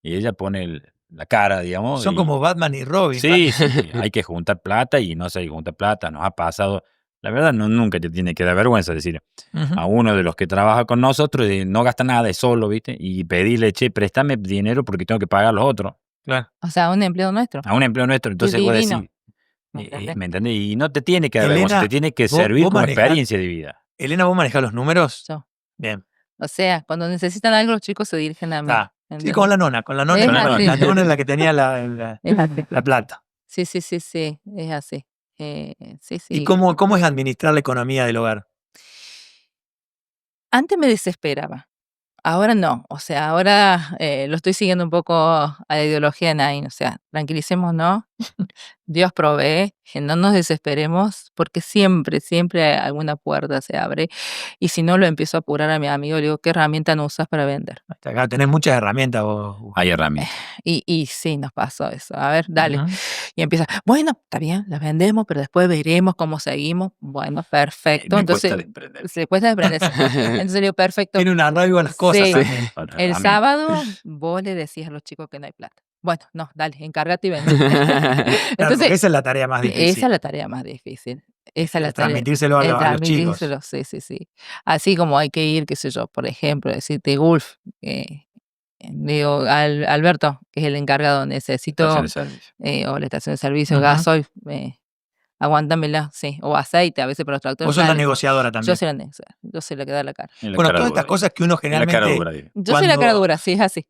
y ella pone la cara, digamos. Son como Batman y Robin. Sí, sí, hay que juntar plata y no se junta plata, nos ha pasado. La verdad, nunca te tiene que dar vergüenza decir Ujú. a uno de los que trabaja con nosotros, no gasta nada, es solo, ¿viste? Y pedirle, che, préstame dinero porque tengo que pagar los otros, Claro. O sea, un empleo nuestro. a un empleo nuestro. Entonces vos divino. decís, ¿Me entendés? ¿me entendés? Y no te tiene que dar vergüenza, te Elena, tiene que vos servir como manejás, experiencia de vida. Elena, ¿vos manejás los números? Yo. Bien. O sea, cuando necesitan algo, los chicos se dirigen a mí. Ah, sí, ¿entendés? con la nona. Es Con la así. La nona es la que tenía la Es así. plata. Sí, es así. Sí, ¿Y sí. cómo es administrar la economía del hogar? Antes me desesperaba, ahora no. O sea, ahora lo estoy siguiendo un poco a la ideología de Nain. O sea, tranquilicémonos, Dios provee, que no nos desesperemos, porque siempre, siempre alguna puerta se abre. Y si no, lo empiezo a apurar a mi amigo, le digo, ¿qué herramienta no usas para vender? Acá tenés muchas herramientas vos. Hay herramientas. Y sí, nos pasó eso. A ver, dale. Ujú. Y empieza, bueno, está bien, las vendemos, pero después veremos cómo seguimos. Bueno, perfecto. Me Entonces, cuesta desprender. se cuesta desprenderse. Entonces le digo, perfecto. Tiene un arraigo a las cosas Sí. también. Para El herramientas. sábado vos le decís a los chicos que no hay plata. Bueno, no, dale, encárgate y vende. Claro, porque Entonces, esa es la tarea más difícil. esa es la tarea más difícil. Esa es la tarea. Transmitírselo a los chicos. Transmitírselo, sí. Así como hay que ir, qué sé yo, por ejemplo, decirte, Gulf, digo, Alberto, que es el encargado, necesito, Estación de servicio. o la estación de servicio, Ujú. gasoil, aguántamela, sí, o aceite, a veces para los tractores. Vos sos la dale. negociadora Yo también. soy la negociadora, yo soy la que da la cara. En la Bueno, cara todas dura, estas cosas que uno En la cara generalmente... dura, digo. Yo soy la cara Cuando- dura, sí, es así.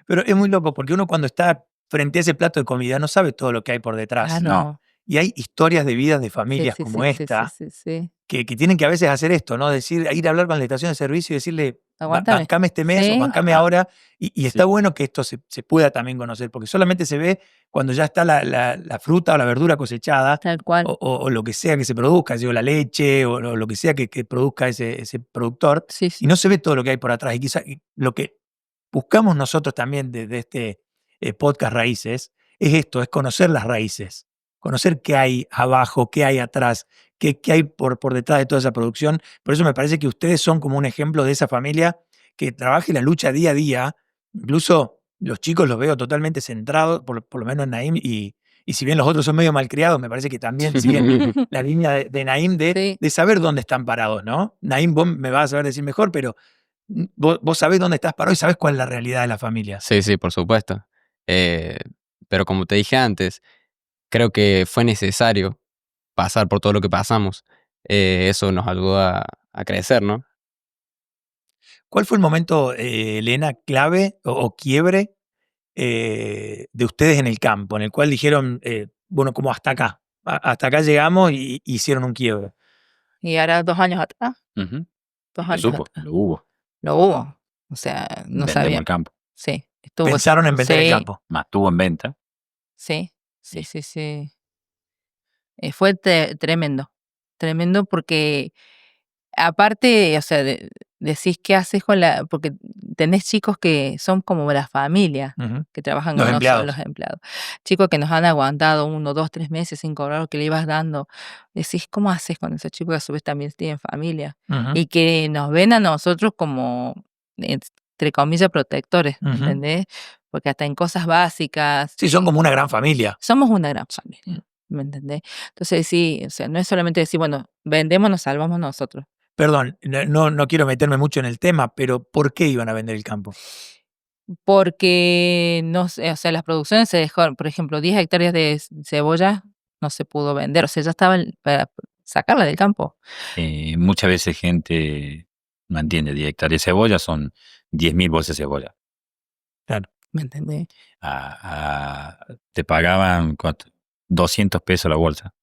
Pero es muy loco porque uno cuando está frente a ese plato de comida no sabe todo lo que hay por detrás. Ah, no. no. Y hay historias de vidas de Sí, familias sí, como sí, esta sí. que tienen que a veces hacer esto, ¿no? Decir, ir a hablar con la estación de servicio y decirle, Aguántame. bancame este mes o Sí. bancame Ajá. ahora. Y Sí. está bueno que esto se pueda también conocer, porque solamente se ve cuando ya está la fruta o la verdura cosechada Tal cual. o lo que sea que se produzca, digo, la leche o lo que sea que produzca ese productor. Sí, Y sí. no se ve todo lo que hay por atrás. Y quizá lo que buscamos nosotros también de este podcast Raíces es esto, es conocer las raíces, conocer qué hay abajo, qué hay atrás, qué hay por detrás de toda esa producción. Por eso me parece que ustedes son como un ejemplo de esa familia que trabaja y la lucha día a día. Incluso los chicos los veo totalmente centrados, por lo menos en Naim, y si bien los otros son medio malcriados, me parece que también siguen la línea de Naim Sí. de saber dónde están parados, ¿no? Naim, vos me vas a saber decir mejor, pero vos sabés dónde estás parado y sabés cuál es la realidad de la familia. Sí, por supuesto. Pero como te dije antes, creo que fue necesario pasar por todo lo que pasamos. Eso nos ayudó a crecer, ¿no? ¿Cuál fue el momento, Elena, clave o quiebre de ustedes en el campo, en el cual dijeron, bueno, como hasta acá, hasta acá llegamos y hicieron un quiebre? Y ahora 2 años atrás, Ujú. 2 Y lo años supo, atrás. lo hubo. Lo hubo. O sea, no Vendemos sabía. el campo. Sí, estuvo. Pensaron en vender el Sí, campo. Más estuvo en venta. sí. Fue tremendo. Tremendo porque aparte, o sea, decís qué haces con la. Porque tenés chicos que son como la familia, Ujú. que trabajan Los con empleados. nosotros, los empleados. Chicos que nos han aguantado 1, 2, 3 meses sin cobrar lo que le ibas dando. Decís, ¿cómo haces con esos chicos que a su vez también tienen familia? Ujú. Y que nos ven a nosotros como, entre comillas, protectores, Ujú. ¿entendés? Porque hasta en cosas básicas Sí, son como una gran familia. somos una gran familia, ¿me entendés? Entonces sí, o sea, no es solamente decir, bueno, vendemos, nos salvamos nosotros. Perdón, no quiero meterme mucho en el tema, pero ¿por qué iban a vender el campo? Porque no sé, o sea, las producciones se dejó, por ejemplo, 10 hectáreas de cebolla no se pudo vender, o sea, ya estaba para sacarla del campo. Muchas veces gente no entiende. 10 hectáreas de cebolla son 10.000 bolsas de cebolla. ¿Me entendés? Te pagaban ¿cuánto? 200 pesos la bolsa,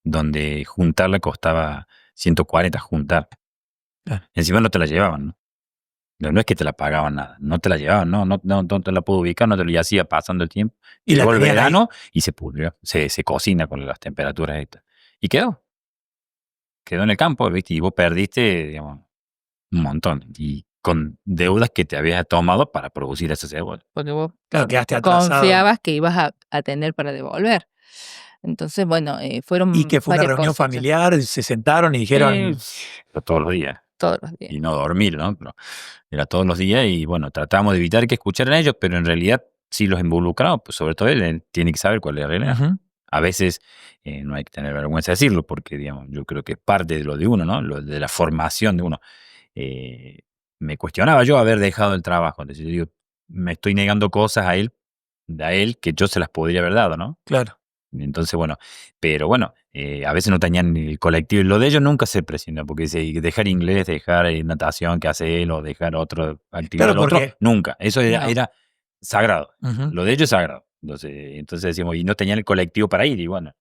donde juntarla costaba 140 juntar. Claro. Encima no te la llevaban, ¿no? No es que te la pagaban nada, no te la llevaban, no te la puedo ubicar, no te lo y hacía pasando el tiempo. Y la Llegó el tenían ahí. verano y se pudrió, se cocina con las temperaturas estas. Y quedó en el campo, ¿viste? Y vos perdiste, digamos, un montón. Y con deudas que te habías tomado para producir esa cebolla. Porque vos Claro, quedaste atrasado. confiabas que ibas a tener para devolver. Entonces, bueno, fueron Y que fue una varias reunión cosechas familiar, se sentaron y dijeron, Pero todos los días. todos los días. Y no dormir, ¿no? Pero era todos los días y bueno, tratamos de evitar que escucharan ellos, pero en realidad sí los involucramos, pues sobre todo él tiene que saber cuál es la realidad. ujú, A veces no hay que tener vergüenza de decirlo, porque digamos, yo creo que es parte de lo de uno, ¿no? Lo de la formación de uno. Me cuestionaba yo haber dejado el trabajo. Entonces yo digo, me estoy negando cosas a él que yo se las podría haber dado, ¿no? claro. Entonces, bueno, pero bueno, a veces no tenían el colectivo. Y lo de ellos nunca se presionó, porque dejar inglés, dejar natación que hace él o dejar otra actividad Claro, del otro, porque- nunca. Eso No. era sagrado. Ujú. Lo de ellos es sagrado. Entonces decimos, y no tenían el colectivo para ir, y bueno.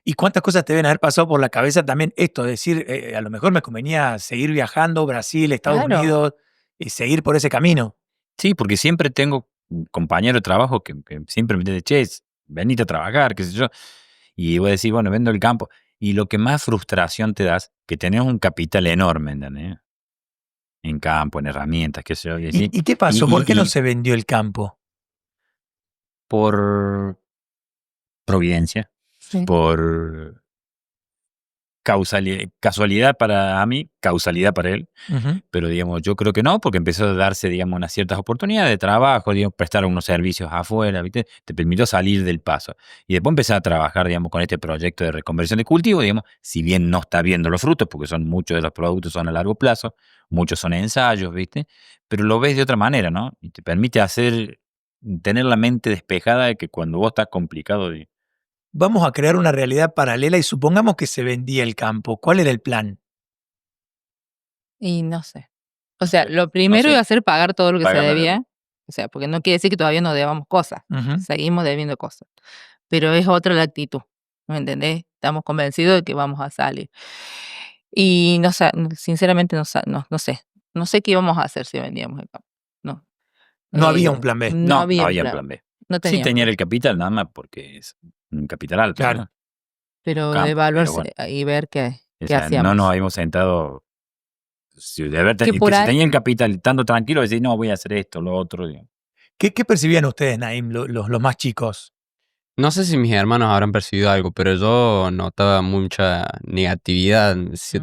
¿Y cuántas cosas te deben haber pasado por la cabeza también esto? De decir, a lo mejor me convenía seguir viajando, Brasil, Estados Claro. Unidos, y seguir por ese camino. Sí, porque siempre tengo compañeros de trabajo que siempre me dicen, che, venite a trabajar, qué sé yo. Y vos decís, bueno, vendo el campo. Y lo que más frustración te das, que tenés un capital enorme, ¿entendés? En campo, en herramientas, qué sé yo. ¿Y qué pasó? ¿Por qué no se vendió el campo? Por providencia, Sí. por casualidad para mí, causalidad para él. Ujú. Pero, digamos, yo creo que no, porque empezó a darse, digamos, unas ciertas oportunidades de trabajo, digamos, prestar unos servicios afuera, ¿viste? Te permitió salir del paso. Y después empecé a trabajar, digamos, con este proyecto de reconversión de cultivo, digamos, si bien no está viendo los frutos, porque son muchos de los productos son a largo plazo, muchos son ensayos, ¿viste? Pero lo ves de otra manera, ¿no? Y te permite tener la mente despejada de que cuando vos estás complicado, Vamos a crear una realidad paralela y supongamos que se vendía el campo. ¿Cuál era el plan? Y no sé. O sea, sé, lo no primero sé, iba a ser pagar todo lo que se pagar la deuda. debía. O sea, porque no quiere decir que todavía no debamos cosas. Ujú. Seguimos debiendo cosas. Pero es otra la actitud. ¿Me entendés? Estamos convencidos de que vamos a salir. Y no sé, sinceramente no sé. No sé qué íbamos a hacer si vendíamos el campo. No. No había un plan B. No No, había no un había un plan. plan B. No Sí teníamos. tenía el capital, nada más porque es un capital alto, Claro. ¿no? Pero Campo, evaluarse pero bueno. y ver O qué sea, no nos hacíamos. habíamos sentado. Si Que por si ahí, tenía el capital estando tranquilo, decir, no, voy a hacer esto, lo otro. Digamos. ¿Qué percibían ustedes, Naim, los más chicos? No sé si mis hermanos habrán percibido algo, pero yo notaba mucha negatividad,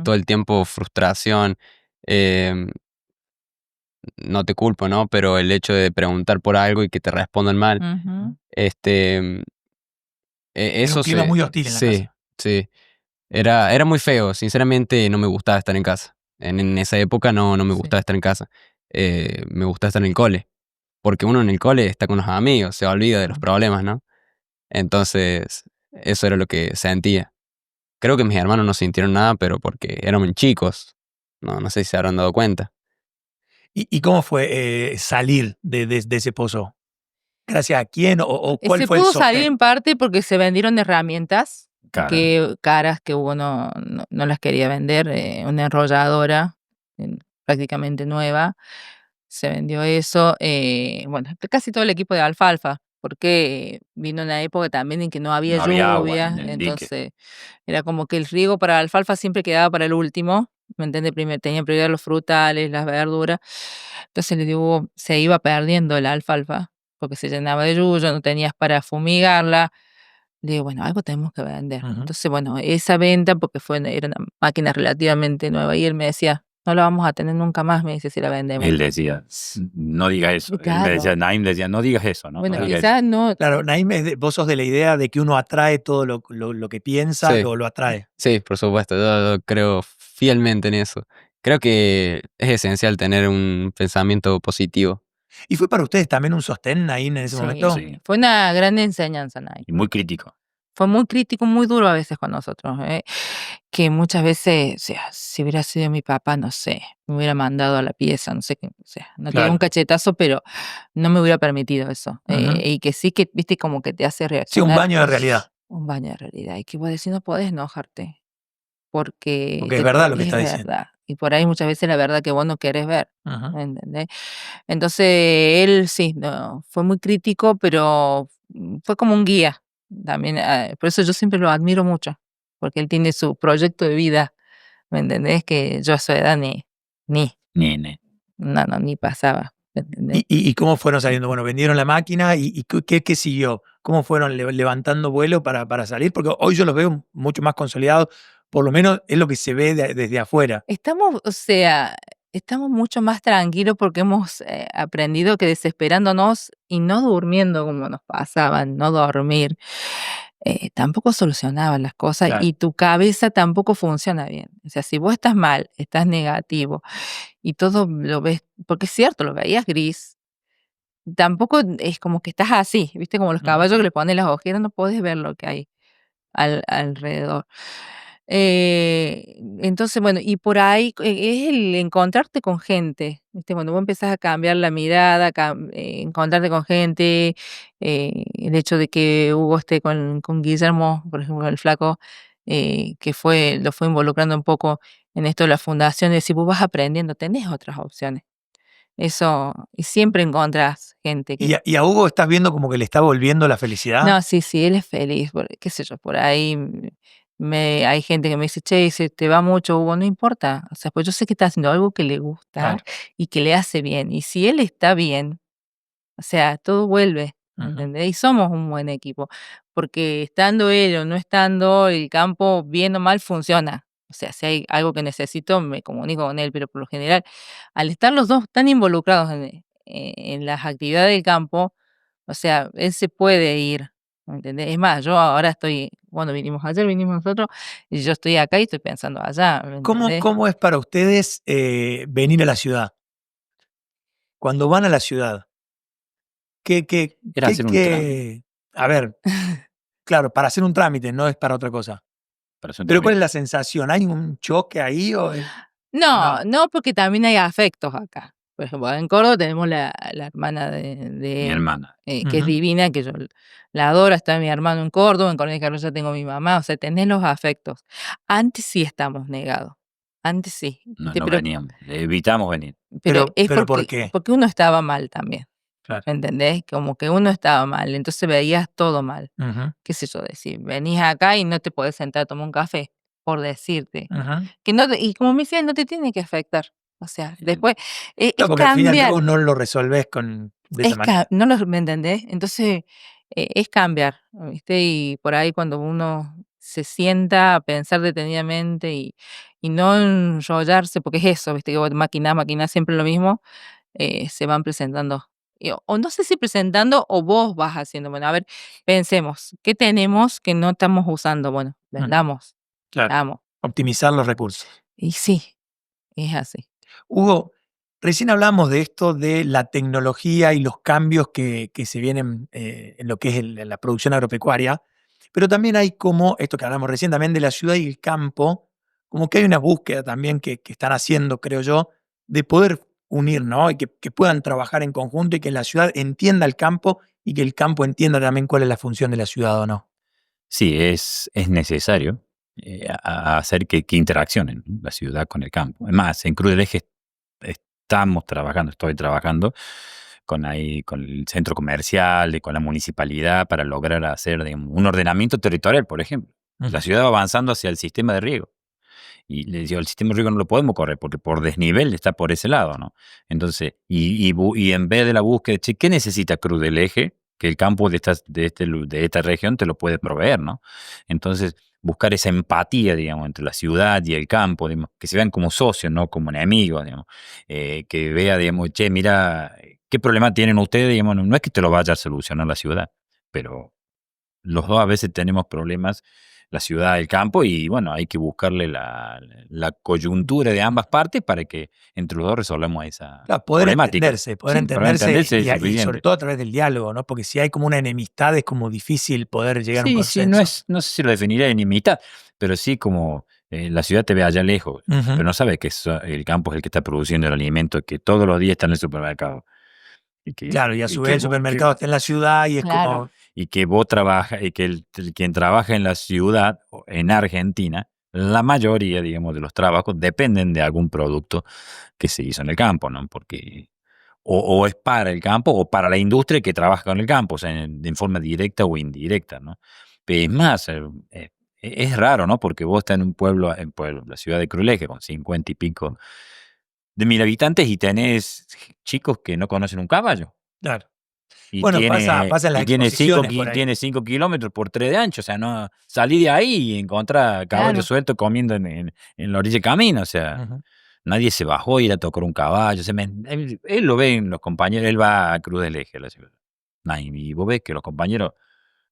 todo el tiempo frustración. em, no te culpo, ¿no? Pero el hecho de preguntar por algo y que te respondan mal, ujú, este, Era un eso clima se... muy hostil en la Sí, casa. sí. Era muy feo. Sinceramente no me gustaba estar en casa. En esa época no me sí. gustaba estar en casa. Me gustaba estar en el cole. Porque uno en el cole está con los amigos, se olvida de los problemas, ¿no? Entonces, eso era lo que sentía. Creo que mis hermanos no sintieron nada, pero porque éramos chicos. No sé si se habrán dado cuenta. ¿Y cómo fue salir de ese pozo? ¿Gracias a quién o cuál Se fue el pudo salir sostén? en parte porque se vendieron herramientas Cara. caras que uno no las quería vender, una enrolladora prácticamente nueva, se vendió eso, bueno, casi todo el equipo de alfalfa, porque vino una época también en que no había No había agua lluvia, en el dique. entonces era como que el riego para la alfalfa siempre quedaba para el último, ¿me entiendes? Tenía prioridad los frutales, las verduras, entonces le digo, se iba perdiendo la alfalfa porque se llenaba de yuyo, no tenías para fumigarla. Le digo, bueno, algo tenemos que vender. Ujú. Entonces, bueno, esa venta, porque era una máquina relativamente nueva, y él me decía, no la vamos a tener nunca más, me dice, si la vendemos. Él decía, no digas eso. Él me decía, Claro. Naim decía, no digas eso, ¿no? Bueno, No digas eso. quizás no, Claro, Naim, vos sos de la idea de que uno atrae todo lo que piensa, Sí, lo atrae. sí, por supuesto. Yo creo fielmente en eso. Creo que es esencial tener un pensamiento positivo. ¿Y fue para ustedes también un sostén, Naim, en ese momento? Sí. fue una gran enseñanza, Nay. Y muy crítico. Fue muy crítico, muy duro a veces con nosotros, que muchas veces, o sea, si hubiera sido mi papá, no sé, me hubiera mandado a la pieza, no sé qué, o sea, no te digo un Claro. cachetazo, pero no me hubiera permitido eso. Ujú. Y que sí que, viste, como que te hace Sí, un reaccionar. baño de realidad. Un baño de realidad. Y que vos decís, no podés enojarte, porque Porque es verdad lo que es está diciendo. verdad. Y por ahí muchas veces la verdad que vos no querés ver, Ujú. ¿me entendés? Entonces, él sí, no, fue muy crítico, pero fue como un guía también. Por eso yo siempre lo admiro mucho, porque él tiene su proyecto de vida, ¿me entendés? Que yo a su edad ni, Nene. ni pasaba, ¿me entendés? ¿Y cómo fueron saliendo? Bueno, vendieron la máquina y ¿qué siguió? ¿Cómo fueron levantando vuelo para salir? Porque hoy yo los veo mucho más consolidados, por lo menos es lo que se ve desde afuera. Estamos, o sea, estamos mucho más tranquilos porque hemos aprendido que desesperándonos y no durmiendo como nos pasaban, no dormir, tampoco solucionaban las cosas Claro. y tu cabeza tampoco funciona bien. O sea, si vos estás mal, estás negativo y todo lo ves, porque es cierto, lo veías gris, tampoco es como que estás así, ¿viste? Como los caballos que le ponen las ojeras, no podés ver lo que hay alrededor. Entonces, bueno, y por ahí es el encontrarte con gente, ¿viste? Cuando vos empezás a cambiar la mirada, encontrarte con gente, el hecho de que Hugo esté con Guillermo, por ejemplo, el flaco, que lo fue involucrando un poco en esto de la fundación, es decir, vos vas aprendiendo, tenés otras opciones. Eso, y siempre encontrás gente que... Y a Hugo estás viendo como que le está volviendo la felicidad. No, sí, él es feliz, qué sé yo, por ahí hay gente que me dice, che, se te va mucho, Hugo, no importa. O sea, pues yo sé que está haciendo algo que le gusta Claro. y que le hace bien. Y si él está bien, o sea, todo vuelve, Ujú. ¿entendés? Y somos un buen equipo, porque estando él o no estando, el campo, bien o mal, funciona. O sea, si hay algo que necesito, me comunico con él, pero por lo general, al estar los dos tan involucrados en las actividades del campo, o sea, él se puede ir, ¿entendés? Es más, yo ahora vinimos nosotros, y yo estoy acá y estoy pensando allá, ¿me entendés? ¿Cómo es para ustedes venir a la ciudad? Cuando van a la ciudad, Era hacer un trámite. A ver, claro, para hacer un trámite, no es para otra cosa. Para hacer un Pero ¿cuál es trámite. la sensación? ¿Hay un choque ahí o No, no, porque también hay afectos acá. Por ejemplo, en Córdoba tenemos la hermana de Mi él, hermana. que es Ujú. divina, que yo la adoro, está mi hermano en Córdoba, en Coronel Carlos ya tengo mi mamá, o sea, tenés los afectos. Antes sí estamos negados, antes sí, No, ¿viste? no veníamos. Evitamos venir. Pero es pero ¿por porque, qué? porque uno estaba mal también, Claro. ¿me entendés? Como que uno estaba mal, entonces veías todo mal. Ujú, Qué sé yo decir, venís acá y no te podés sentar a tomar un café, por decirte. ujú. Que no y como me decían, no te tiene que afectar. O sea, después es Claro, porque al fin y al cabo cambiar, no lo resolvés de esa manera. no lo ¿me entendés? Entonces, es cambiar, ¿viste? Y por ahí cuando uno se sienta a pensar detenidamente y no enrollarse, porque es eso, ¿viste? Que vos maquinás siempre lo mismo, se van presentando. O no sé si presentando o vos vas haciendo, bueno, a ver, pensemos, ¿qué tenemos que no estamos usando? Bueno, vendamos, Claro, vamos. optimizar los recursos. Y sí, es así. Hugo, recién hablamos de esto de la tecnología y los cambios que se vienen en lo que es la producción agropecuaria, pero también hay como, esto que hablamos recién también de la ciudad y el campo, como que hay una búsqueda también que están haciendo, creo yo, de poder unir, ¿no? Y que puedan trabajar en conjunto y que la ciudad entienda el campo y que el campo entienda también cuál es la función de la ciudad o no. Sí, es necesario hacer que interaccionen, ¿no?, la ciudad con el campo. Es más, en Cruz del Eje estoy trabajando con el centro comercial y con la municipalidad para lograr hacer, digamos, un ordenamiento territorial, por ejemplo. La ciudad va avanzando hacia el sistema de riego. Y le digo, el sistema de riego no lo podemos correr porque por desnivel está por ese lado, ¿no? Entonces, y en vez de la búsqueda, che, ¿qué necesita Cruz del Eje? Que el campo de esta región te lo puede proveer, ¿no? Entonces, buscar esa empatía, digamos, entre la ciudad y el campo, digamos, que se vean como socios, no como enemigos, digamos. Que vea, digamos, che, mira, ¿qué problema tienen ustedes? Digamos, no es que te lo vaya a solucionar la ciudad, pero los dos a veces tenemos problemas, la ciudad, el campo, y bueno, hay que buscarle la coyuntura de ambas partes para que entre los dos resolvamos esa Claro, poder problemática. entenderse, poder Sí, para entenderse entenderse es y sobre suficiente. todo a través del diálogo, ¿no? Porque si hay como una enemistad es como difícil poder llegar a un Sí, consenso. no sé si lo definiría de enemistad, pero sí como la ciudad te ve allá lejos, Ujú. pero no sabe que el campo es el que está produciendo el alimento que todos los días está en el supermercado. Claro, y a su vez el supermercado está en la ciudad y es Claro. como, Y que vos trabajas, y que quien trabaja en la ciudad, en Argentina, la mayoría, digamos, de los trabajos dependen de algún producto que se hizo en el campo, ¿no? Porque o es para el campo o para la industria que trabaja con el campo, o sea, en forma directa o indirecta, ¿no? Pero es más, es raro, ¿no? Porque vos estás en un pueblo, la ciudad de Cruleje, con 50 y pico de mil habitantes, y tenés chicos que no conocen un caballo. claro. Y Bueno, tiene, pasa en las y tiene cinco, exposiciones por ahí. tiene 5 kilómetros por 3 de ancho. O sea, no salí de ahí y encontrar caballos Claro. sueltos comiendo en la orilla del camino. O sea, Ujú. nadie se bajó a ir a tocar un caballo. O sea, él lo ve en los compañeros, él va a Cruz del Eje, la ciudad. Y vos ves que los compañeros,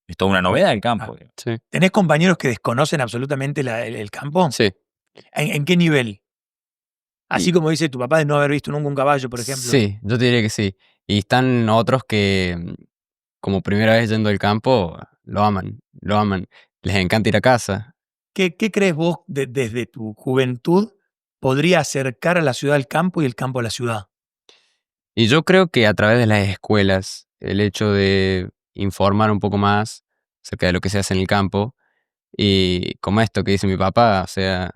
es toda una novedad el campo. Ah. Digamos. Sí. ¿Tenés compañeros que desconocen absolutamente el campo? Sí. ¿En qué nivel? Así Y- como dice tu papá de no haber visto nunca un caballo, por ejemplo. Sí, yo te diría que sí. Y están otros que, como primera vez yendo al campo, lo aman, lo aman. Les encanta ir a casa. ¿Qué crees vos desde tu juventud podría acercar a la ciudad al campo y el campo a la ciudad? Y yo creo que a través de las escuelas, el hecho de informar un poco más acerca de lo que se hace en el campo, y como esto que dice mi papá, o sea,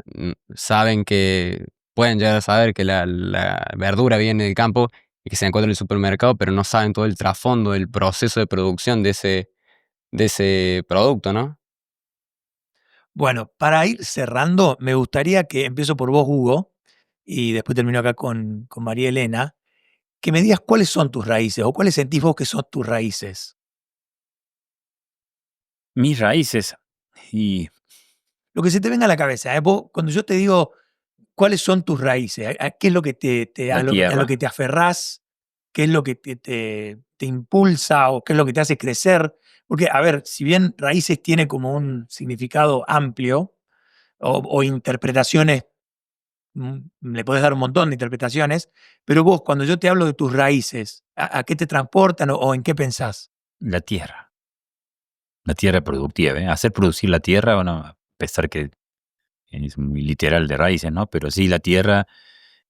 pueden llegar a saber que la verdura viene del campo y que se encuentra en el supermercado, pero no saben todo el trasfondo, el proceso de producción de ese producto, ¿no? Bueno, para ir cerrando, me gustaría que empiezo por vos, Hugo, y después termino acá con María Elena, que me digas cuáles son tus raíces o cuáles sentís vos que son tus raíces. Mis raíces. Y Lo que se te venga a la cabeza. Vos, cuando yo te digo cuáles son tus raíces, a qué es lo que la a lo tierra. que te aferrás, qué es lo que te impulsa o qué es lo que te hace crecer. Porque, a ver, si bien raíces tiene como un significado amplio o interpretaciones, le podés dar un montón de interpretaciones, pero vos, cuando yo te hablo de tus raíces, ¿a qué te transportan o en qué pensás? La tierra. La tierra productiva, ¿eh? Hacer producir la tierra, bueno, a pesar que es muy literal de raíces, ¿no? Pero sí, la tierra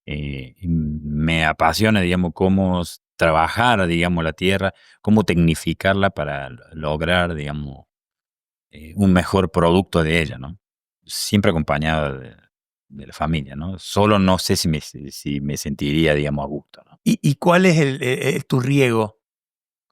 me apasiona, digamos, cómo trabajar, digamos, la tierra, cómo tecnificarla para lograr, digamos, un mejor producto de ella, ¿no? Siempre acompañado de la familia, ¿no? Solo no sé si me sentiría, digamos, a gusto, ¿no? ¿Y cuál es tu riego?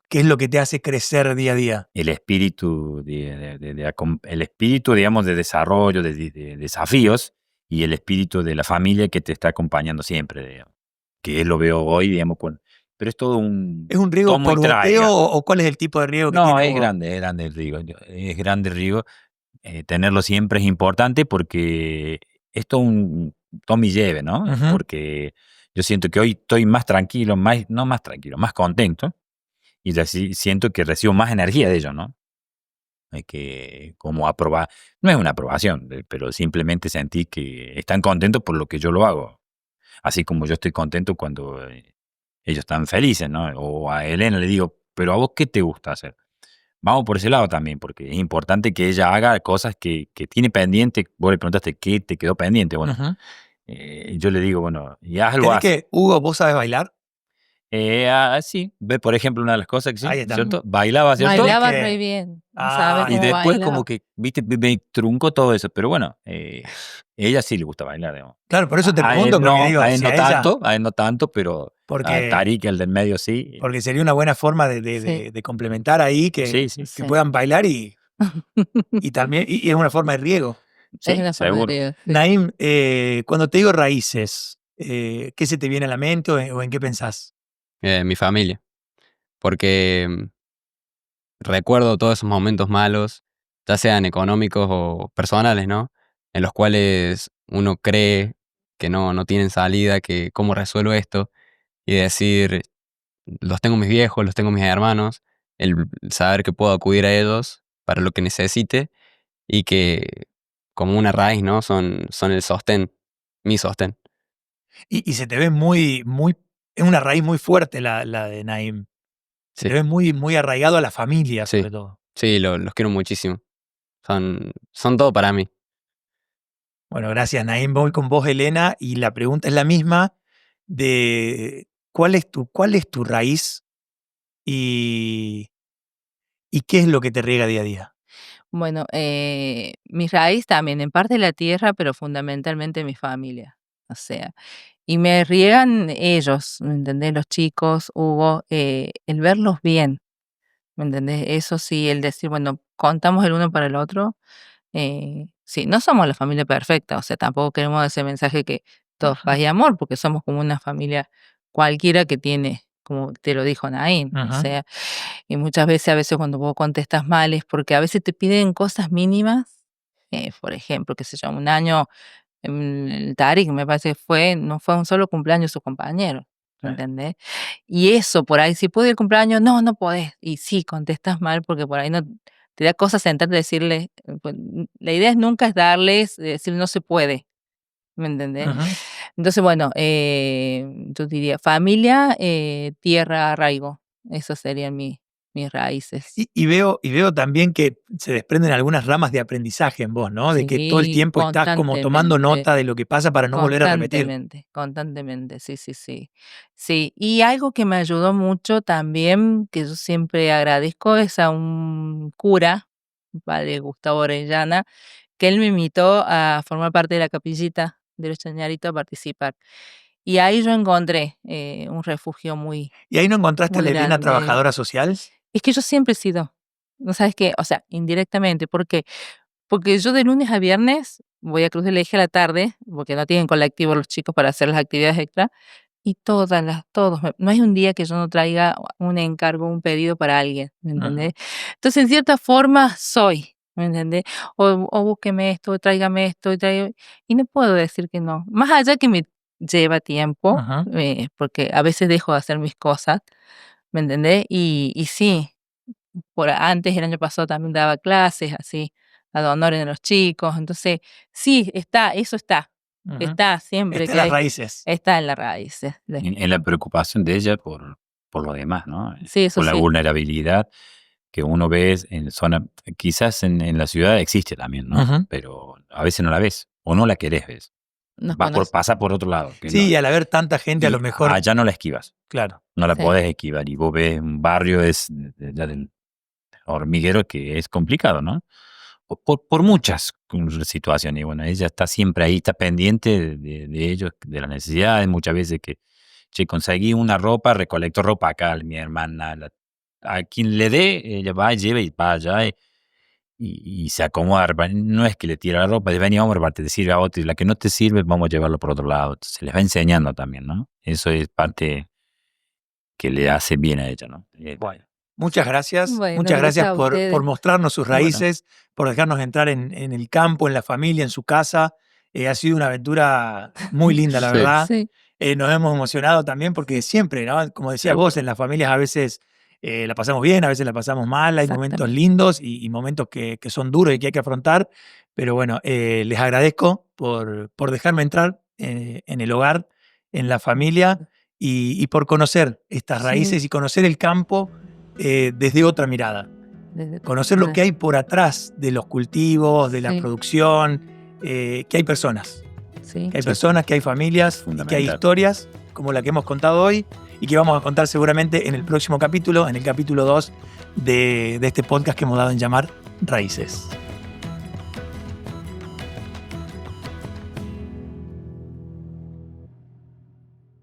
¿Qué es lo que te hace crecer día a día? El espíritu, el espíritu, digamos, de desarrollo, de desafíos, y el espíritu de la familia que te está acompañando siempre, digamos. Que lo veo hoy, digamos, pero es todo ¿Es un riego tomo y por goteo traiga. o cuál es el tipo de riego que No, tiene Hugo? es grande el riego. Es grande el riego. Tenerlo siempre es importante porque es todo un tome y lleve, ¿no? Ujú. Porque yo siento que hoy estoy más tranquilo, no más tranquilo, más contento, y así siento que recibo más energía de ello, ¿no? Que como aprobar, no es una aprobación, pero simplemente sentí que están contentos por lo que yo lo hago. Así como yo estoy contento cuando ellos están felices, ¿no? O a Elena le digo, pero ¿a vos qué te gusta hacer? Vamos por ese lado también, porque es importante que ella haga cosas que tiene pendiente. Vos le preguntaste qué te quedó pendiente. Bueno, Ujú. yo le digo, bueno, y haz algo ¿Tenés hace. que, Hugo, vos sabes bailar? Sí, ve, por ejemplo, una de las cosas que sí, Ahí está. ¿cierto? Bailaba, ¿cierto? Tenés Bailaba re que. bien, no sabe Ah, Y cómo después bailaba. como que, viste, me truncó todo eso, pero bueno, ella sí le gusta bailar, digamos. claro, por eso te pregunto, porque digo, A él si no a ella, tanto, a él no tanto, pero a porque, Tarik, el del medio, sí. porque sería una buena forma Sí, de complementar ahí, Sí, sí, que sí. puedan bailar y también, y es una forma de riego. Es sí, una forma de seguro. riego, sí. Naim, cuando te digo raíces, ¿qué se te viene a la mente o en qué pensás? Mi familia. Porque recuerdo todos esos momentos malos, ya sean económicos o personales, ¿no? En los cuales uno cree que no tienen salida, que cómo resuelvo esto, y decir, los tengo mis viejos, los tengo mis hermanos, el saber que puedo acudir a ellos para lo que necesite y que como una raíz, ¿no? Son el sostén, mi sostén. Y se te ve muy, muy, es una raíz muy fuerte la de Naim. Se te Sí, ve muy, muy arraigado a la familia, sí, sobre todo. sí, los quiero muchísimo. Son todo para mí. Bueno, gracias, Naim. Voy con vos, Elena, y la pregunta es la misma de cuál es tu raíz y, y qué es lo que te riega día a día. Bueno, mi raíz también, en parte la tierra, pero fundamentalmente mi familia. O sea, y me riegan ellos, ¿me entendés? Los chicos, Hugo, el verlos bien, ¿me entendés? Eso sí, el decir, bueno, contamos el uno para el otro. Sí, no somos la familia perfecta, o sea, tampoco queremos ese mensaje que todo es paz y amor, porque somos como una familia cualquiera que tiene, como te lo dijo Naín, o Ujú. sea, y muchas veces, a veces cuando vos contestas mal es porque a veces te piden cosas mínimas, por ejemplo, qué sé yo, un año, el Tarik me parece que no fue un solo cumpleaños su compañero, Sí. ¿entendés? Y eso por ahí, si puedo ir el cumpleaños, no, no podés, y sí, contestas mal porque por ahí no te da cosa sentarte y decirle, pues, la idea es nunca es darles, decir no se puede, ¿me entendés? Ujú. Entonces, bueno, yo diría familia, tierra, arraigo, esos serían mis raíces. Y veo también que se desprenden algunas ramas de aprendizaje en vos, ¿no? De que todo el Sí, tiempo estás como tomando constantemente. nota de lo que pasa para no volver a repetir. Constantemente, constantemente, sí, sí, sí. Sí, y algo que me ayudó mucho también, que yo siempre agradezco, es a un cura, padre Gustavo Orellana, que él me invitó a formar parte de la capillita de los Chañaritos a participar. Y ahí yo encontré un refugio muy... ¿Y ahí no encontraste a Muy la Elena grande. trabajadora social? Es que yo siempre he sido, ¿no sabes qué? O sea, indirectamente, ¿por qué? Porque yo de lunes a viernes voy a Cruz del Eje a la tarde, porque no tienen colectivo los chicos para hacer las actividades extra, y no hay un día que yo no traiga un encargo, un pedido para alguien, ¿me entendés? Entonces, en cierta forma, soy, ¿me entendés? O búsqueme esto, o tráigame esto, y no puedo decir que no. Más allá que me lleva tiempo, Ajá. porque a veces dejo de hacer mis cosas, ¿me entendés? Y sí, antes, el año pasado también daba clases así, ad honorem de los chicos. Entonces, sí, eso está. Ujú. Está siempre Está que en las hay. raíces. Está en las raíces. En la preocupación de ella por lo demás, ¿no? Sí, eso Por la sí. vulnerabilidad que uno ve en zona, quizás en la ciudad existe también, ¿no? Ujú. Pero a veces no la ves o no la querés ver. Nos Pasa por otro lado. Que Sí, no- al haber tanta gente, a y lo mejor. allá no la esquivas, Claro. no la Sí. podés esquivar. Y vos ves un barrio del hormiguero que es complicado, ¿no? Por muchas situaciones. Y bueno, ella está siempre ahí, está pendiente de ellos, de las necesidades. Muchas veces que, che, conseguí una ropa, recolecto ropa acá, mi hermana. A quien le dé, ella va, lleva y va allá y se acomoda. No es que le tira la ropa, dice, vení, vamos a repartir, te sirve a otro, y la que no te sirve, vamos a llevarlo por otro lado. Entonces les va enseñando también, ¿no? Eso es parte que le hace bien a ella, ¿no? Bueno, muchas gracias. Bueno, Muchas gracias gracias a por ustedes. mostrarnos sus Bueno. raíces, por dejarnos entrar en el campo, en la familia, en su casa. Ha sido una aventura muy linda, la Sí. verdad. Sí, Nos hemos emocionado también porque siempre, ¿no? Como decías Seguro. vos, en las familias a veces la pasamos bien, a veces la pasamos mal, hay momentos exactamente. lindos y momentos que son duros y que hay que afrontar. Pero bueno, les agradezco por dejarme entrar en el hogar, en la familia y por conocer estas Sí. raíces y conocer el campo desde otra mirada. Conocer lo que hay por atrás de los cultivos, de la Sí. producción, que hay personas. Sí. Que hay personas, que hay familias y que hay Fundamental. historias como la que hemos contado hoy y que vamos a contar seguramente en el próximo capítulo, en el capítulo 2 de este podcast que hemos dado en llamar Raíces.